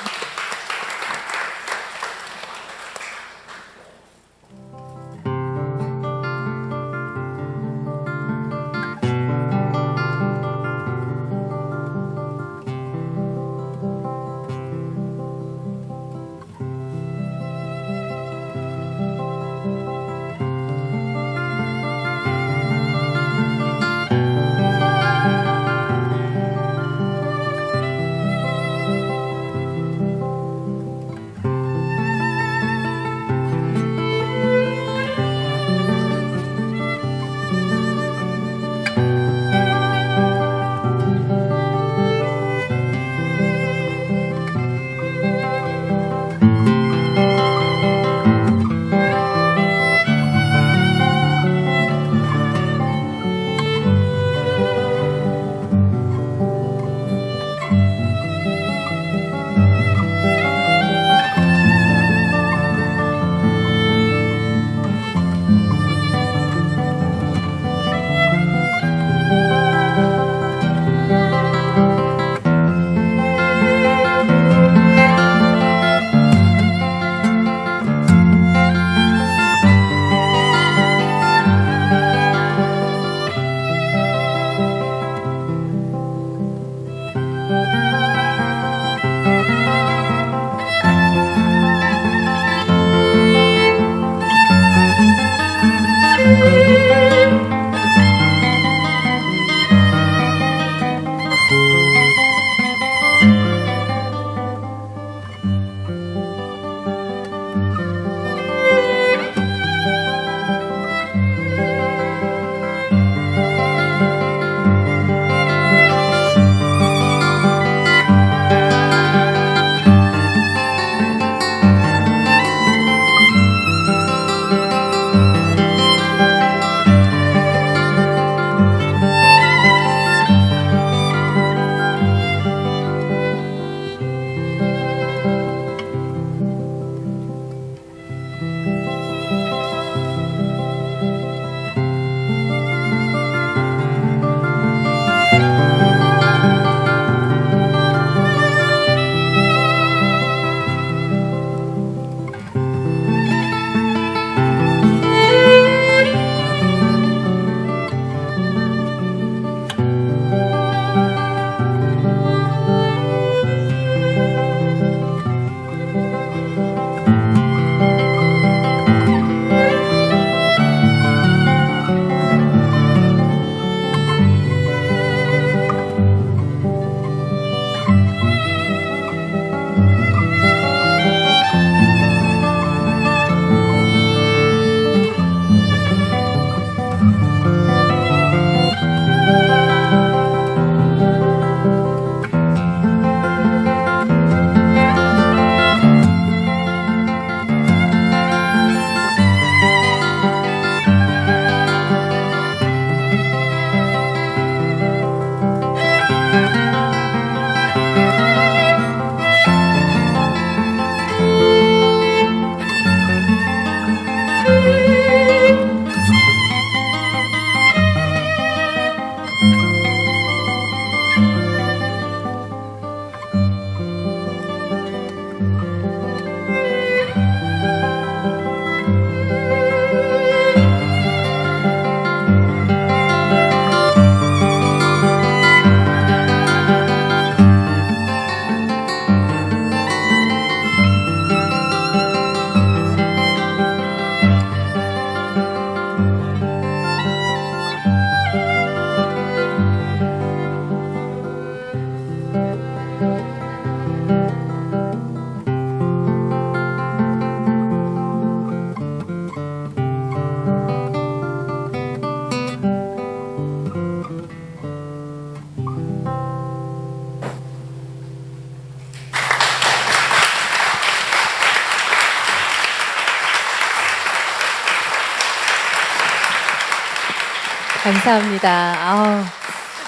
감사합니다.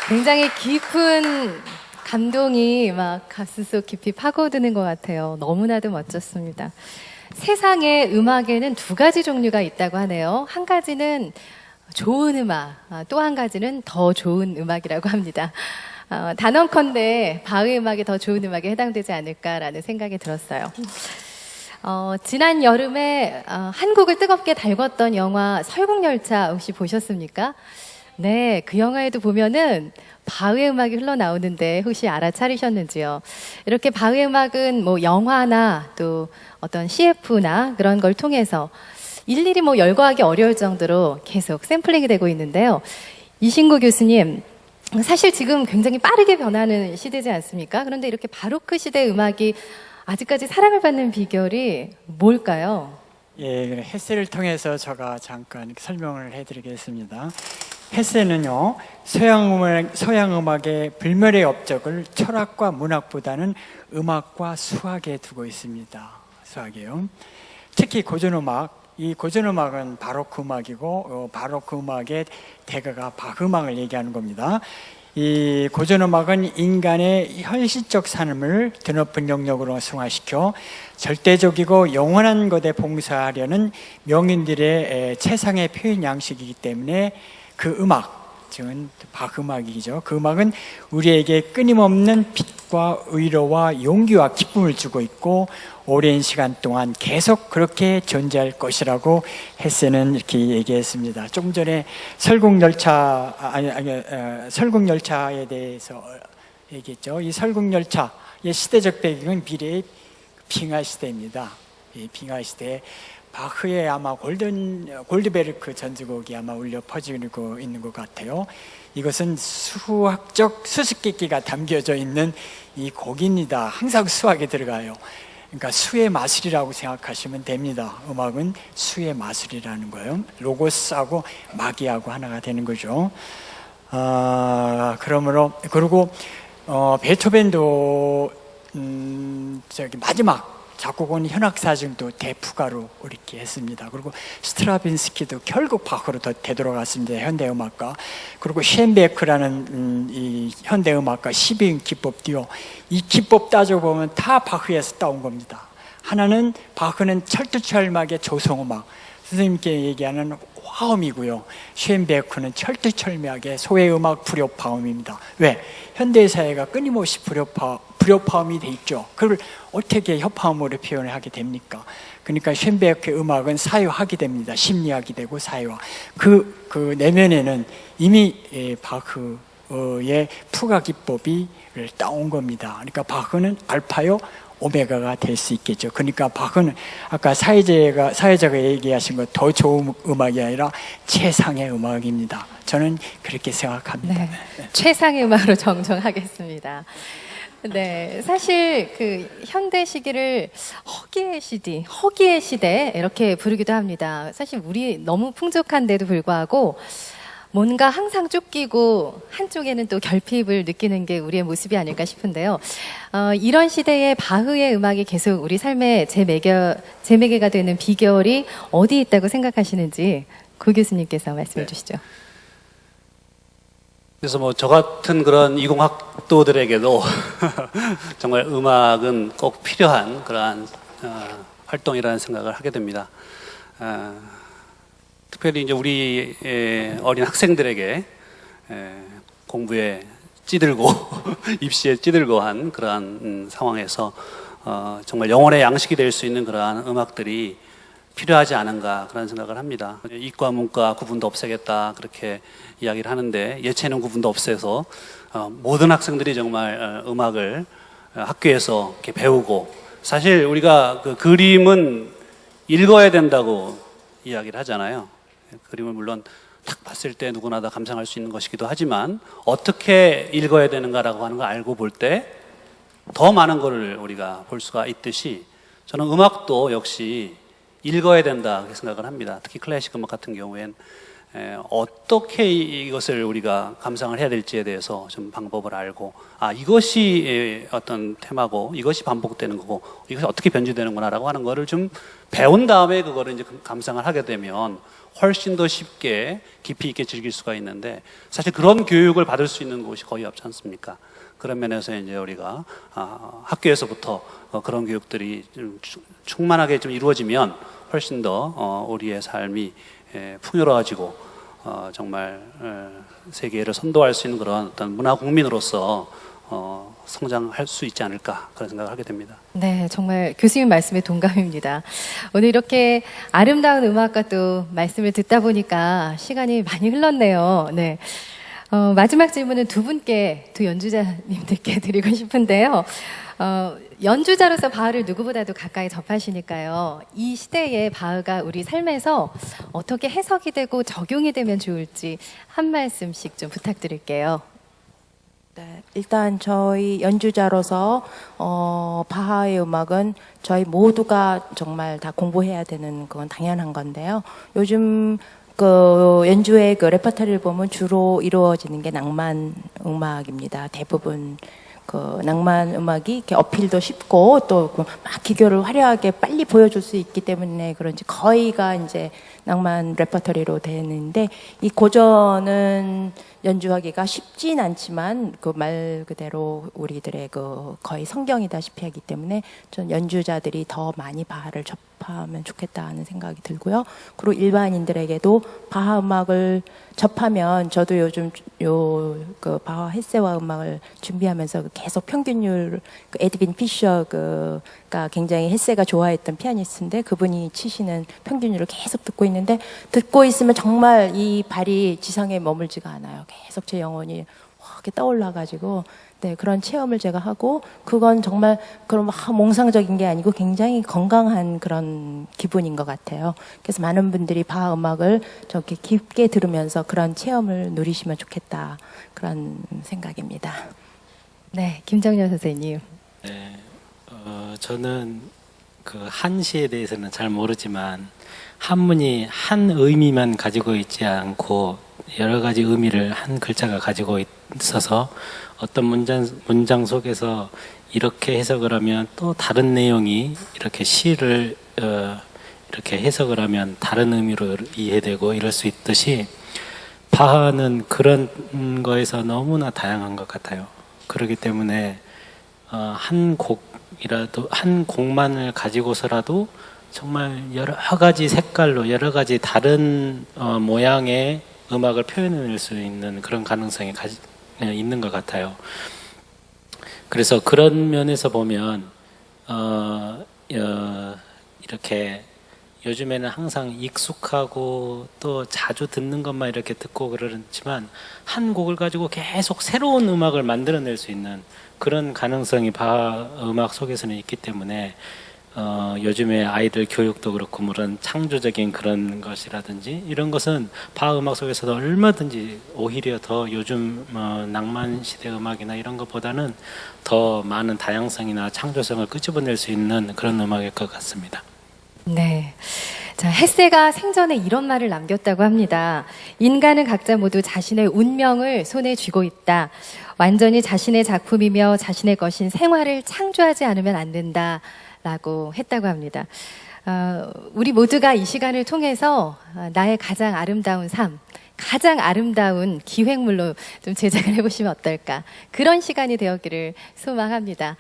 굉장히 깊은 감동이 막 가슴속 깊이 파고드는 것 같아요. 너무나도 멋졌습니다. 세상에 음악에는 두 가지 종류가 있다고 하네요. 한 가지는 좋은 음악, 또 한 가지는 더 좋은 음악이라고 합니다. 단언컨대 바흐의 음악이 더 좋은 음악에 해당되지 않을까라는 생각이 들었어요. 지난 여름에 한국을 뜨겁게 달궜던 영화 설국열차 혹시 보셨습니까? 네, 그 영화에도 보면은 바흐의 음악이 흘러나오는데 혹시 알아차리셨는지요? 이렇게 바흐의 음악은 뭐 영화나 또 어떤 CF나 그런 걸 통해서 일일이 뭐 열거하기 어려울 정도로 계속 샘플링이 되고 있는데요. 이신구 교수님, 사실 지금 굉장히 빠르게 변하는 시대지 않습니까? 그런데 이렇게 바로크 시대 음악이 아직까지 사랑을 받는 비결이 뭘까요? 예, 헤세를 통해서 제가 잠깐 설명을 해드리겠습니다. 헤세는요, 서양 음악의 불멸의 업적을 철학과 문학보다는 음악과 수학에 두고 있습니다. 수학이요. 특히 고전음악, 이 고전음악은 바로크 음악이고 바로크 음악의 대가가 바흐 음악을 얘기하는 겁니다. 이 고전음악은 인간의 현실적 삶을 드높은 영역으로 승화시켜 절대적이고 영원한 것에 봉사하려는 명인들의 최상의 표현 양식이기 때문에 그 음악, 즉은 바흐 음악이죠. 그 음악은 우리에게 끊임없는 빛과 의로와 용기와 기쁨을 주고 있고 오랜 시간 동안 계속 그렇게 존재할 것이라고 헤세는 이렇게 얘기했습니다. 조금 전에 설국열차에 대해서 얘기했죠. 이 설국열차의 시대적 배경은 미래의 빙하 시대입니다. 이 빙하 시대에 바흐의 아마 골드베르크 전주곡이 아마 울려 퍼지고 있는 것 같아요. 이것은 수학적 수수께끼가 담겨져 있는 이 곡입니다. 항상 수학에 들어가요. 그러니까 수의 마술이라고 생각하시면 됩니다. 음악은 수의 마술이라는 거예요. 로고스하고 마기하고 하나가 되는 거죠. 그리고 베토벤도 마지막 작곡은 현악사중도 대푸가로 이렇게 했습니다. 그리고 스트라빈스키도 결국 바흐로 되돌아갔습니다. 현대음악가. 그리고 셴베크라는 이 현대음악가 12인 기법도요. 이 기법 따져보면 다 바흐에서 따온 겁니다. 하나는 바흐는 철두철미하게 조성음악, 선생님께 얘기하는 화음이고요. 셴베크는 철두철미하게 소외음악 불협화음입니다. 왜? 현대사회가 끊임없이 불협화음이 돼 있죠. 그걸 어떻게 협화음으로 표현을 하게 됩니까? 그러니까 셴베크의 음악은 사회화하게 됩니다. 심리학이 되고 사회화. 그 내면에는 이미 바흐의 푸가 기법이 따온 겁니다. 그러니까 바흐는 알파요 오메가가 될 수 있겠죠. 그러니까 바흐는 아까 사회자가 얘기하신 것 더 좋은 음악이 아니라 최상의 음악입니다. 저는 그렇게 생각합니다. 네, 최상의 음악으로 정정하겠습니다. 네, 사실 그 현대 시기를 허기의 시대 이렇게 부르기도 합니다. 사실 우리 너무 풍족한데도 불구하고 뭔가 항상 쫓기고 한쪽에는 또 결핍을 느끼는 게 우리의 모습이 아닐까 싶은데요. 이런 시대에 바흐의 음악이 계속 우리 삶의 재매개가 되는 비결이 어디 있다고 생각하시는지 고 교수님께서 말씀해 주시죠. 그래서 뭐 저 같은 그런 이공학도들에게도 정말 음악은 꼭 필요한 그러한 활동이라는 생각을 하게 됩니다. 특별히 이제 우리 어린 학생들에게 공부에 찌들고 입시에 찌들고 한 그러한 상황에서 정말 영혼의 양식이 될 수 있는 그러한 음악들이 필요하지 않은가 그런 생각을 합니다. 이과 문과 구분도 없애겠다 그렇게 이야기를 하는데 예체능 구분도 없애서 모든 학생들이 정말 음악을 학교에서 이렇게 배우고, 사실 우리가 그 그림은 읽어야 된다고 이야기를 하잖아요. 그림을 물론 딱 봤을 때 누구나 다 감상할 수 있는 것이기도 하지만 어떻게 읽어야 되는가라고 하는 걸 알고 볼 때 더 많은 것을 우리가 볼 수가 있듯이 저는 음악도 역시 읽어야 된다 그렇게 생각을 합니다. 특히 클래식 음악 같은 경우엔 어떻게 이것을 우리가 감상을 해야 될지에 대해서 좀 방법을 알고, 이것이 어떤 테마고, 이것이 반복되는 거고, 이것이 어떻게 변주되는구나라고 하는 거를 좀 배운 다음에 그거를 이제 감상을 하게 되면 훨씬 더 쉽게 깊이 있게 즐길 수가 있는데, 사실 그런 교육을 받을 수 있는 곳이 거의 없지 않습니까? 그런 면에서 이제 우리가 학교에서부터 그런 교육들이 좀 충만하게 좀 이루어지면 훨씬 더 우리의 삶이 풍요로워지고 정말 세계를 선도할 수 있는 그런 어떤 문화 국민으로서 성장할 수 있지 않을까, 그런 생각을 하게 됩니다. 네, 정말 교수님 말씀에 동감입니다. 오늘 이렇게 아름다운 음악과 또 말씀을 듣다 보니까 시간이 많이 흘렀네요. 네. 마지막 질문은 두 분께, 두 연주자님들께 드리고 싶은데요. 연주자로서 바흐를 누구보다도 가까이 접하시니까요. 이 시대에 바흐가 우리 삶에서 어떻게 해석이 되고 적용이 되면 좋을지 한 말씀씩 좀 부탁드릴게요. 네, 일단 저희 연주자로서 바하의 음악은 저희 모두가 정말 다 공부해야 되는 그건 당연한 건데요. 요즘 그 연주의 그 레퍼토리를 보면 주로 이루어지는 게 낭만 음악입니다. 대부분 그 낭만 음악이 이렇게 어필도 쉽고 또 막 기교를 화려하게 빨리 보여줄 수 있기 때문에 그런지 거의가 이제 낭만 레퍼토리로 되는데, 이 고전은 연주하기가 쉽진 않지만 그 말 그대로 우리들의 그 거의 성경이다시피 하기 때문에 전 연주자들이 더 많이 바하를 접하면 좋겠다는 생각이 들고요. 그리고 일반인들에게도 바하 음악을 접하면, 저도 요즘 그 바하 헤세와 음악을 준비하면서 계속 평균율, 그 에드빈 피셔 그가 굉장히 헤세가 좋아했던 피아니스트인데 그분이 치시는 평균율을 계속 듣고 있는데, 듣고 있으면 정말 이 발이 지상에 머물지가 않아요. 계속 제 영혼이 이렇게 떠올라가지고, 네, 그런 체험을 제가 하고, 그건 정말 그런 몽상적인 게 아니고 굉장히 건강한 그런 기분인 것 같아요. 그래서 많은 분들이 바하 음악을 저렇게 깊게 들으면서 그런 체험을 누리시면 좋겠다, 그런 생각입니다. 네, 김정렬 선생님. 네, 저는 그 한시에 대해서는 잘 모르지만 한문이 한 의미만 가지고 있지 않고 여러 가지 의미를 한 글자가 가지고 있어서 어떤 문장 속에서 이렇게 해석을 하면 또 다른 내용이 이렇게 시를 이렇게 해석을 하면 다른 의미로 이해되고 이럴 수 있듯이 바하는 그런 거에서 너무나 다양한 것 같아요. 그렇기 때문에 한 곡이라도 한 곡만을 가지고서라도 정말 여러 가지 색깔로 여러 가지 다른 모양의 음악을 표현해낼 수 있는 그런 가능성이 있는 것 같아요. 그래서 그런 면에서 보면 이렇게 요즘에는 항상 익숙하고 또 자주 듣는 것만 이렇게 듣고 그러지만 한 곡을 가지고 계속 새로운 음악을 만들어낼 수 있는 그런 가능성이 바하 음악 속에서는 있기 때문에 요즘에 아이들 교육도 그렇고 그런 창조적인 그런 것이라든지 이런 것은 바하 음악 속에서도 얼마든지 오히려 더 요즘 낭만 시대 음악이나 이런 것보다는 더 많은 다양성이나 창조성을 끄집어낼 수 있는 그런 음악일 것 같습니다. 네. 자, 헤세가 생전에 이런 말을 남겼다고 합니다. 인간은 각자 모두 자신의 운명을 손에 쥐고 있다. 완전히 자신의 작품이며 자신의 것인 생활을 창조하지 않으면 안 된다. 라고 했다고 합니다. 우리 모두가 이 시간을 통해서 나의 가장 아름다운 삶, 가장 아름다운 기획물로 좀 제작을 해보시면 어떨까. 그런 시간이 되었기를 소망합니다.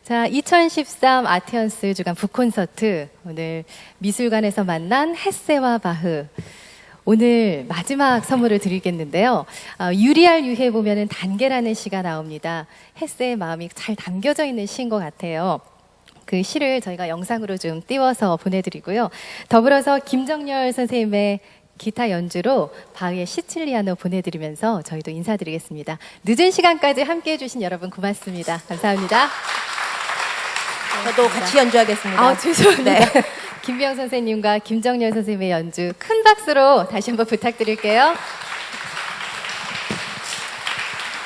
자, 2013 아티언스 주간 북콘서트, 오늘 미술관에서 만난 헤세와 바흐. 오늘 마지막 선물을 드리겠는데요. 유리알 유해에 보면은 단계라는 시가 나옵니다. 헤세의 마음이 잘 담겨져 있는 시인 것 같아요. 그 시를 저희가 영상으로 좀 띄워서 보내드리고요. 더불어서 김정렬 선생님의 기타 연주로 바흐의 시칠리아노 보내드리면서 저희도 인사드리겠습니다. 늦은 시간까지 함께해 주신 여러분 고맙습니다. 감사합니다. 저도 같이 연주하겠습니다. 죄송합니다. 네. 김비영 선생님과 김정렬 선생님의 연주 큰 박수로 다시 한번 부탁드릴게요.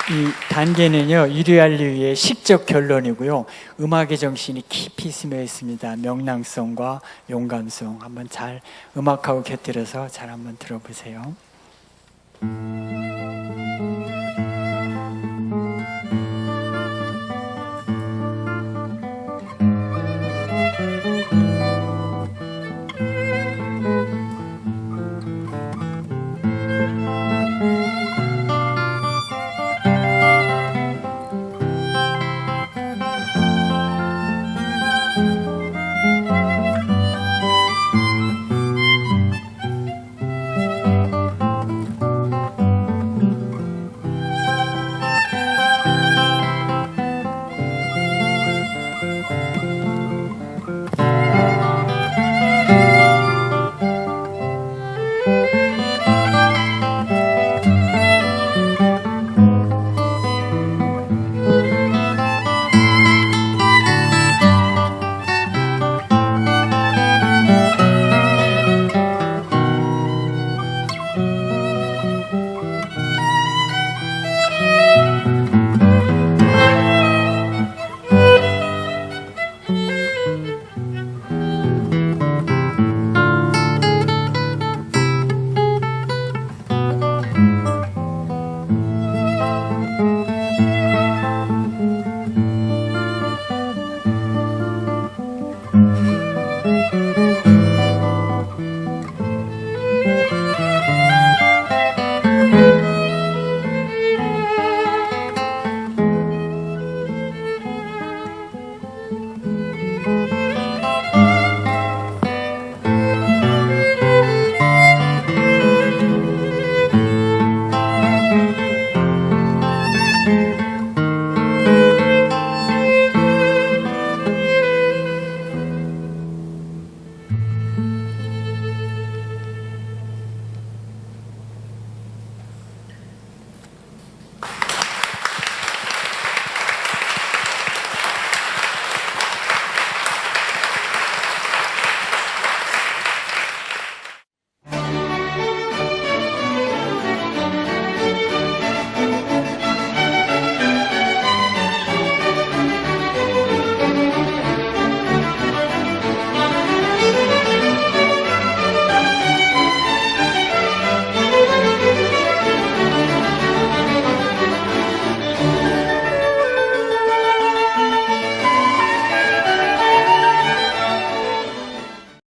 이 단계는요, 유리알리의 시적 결론이고요. 음악의 정신이 깊이 스며 있습니다. 명랑성과 용감성. 한번 잘 음악하고 곁들여서 잘 한번 들어보세요.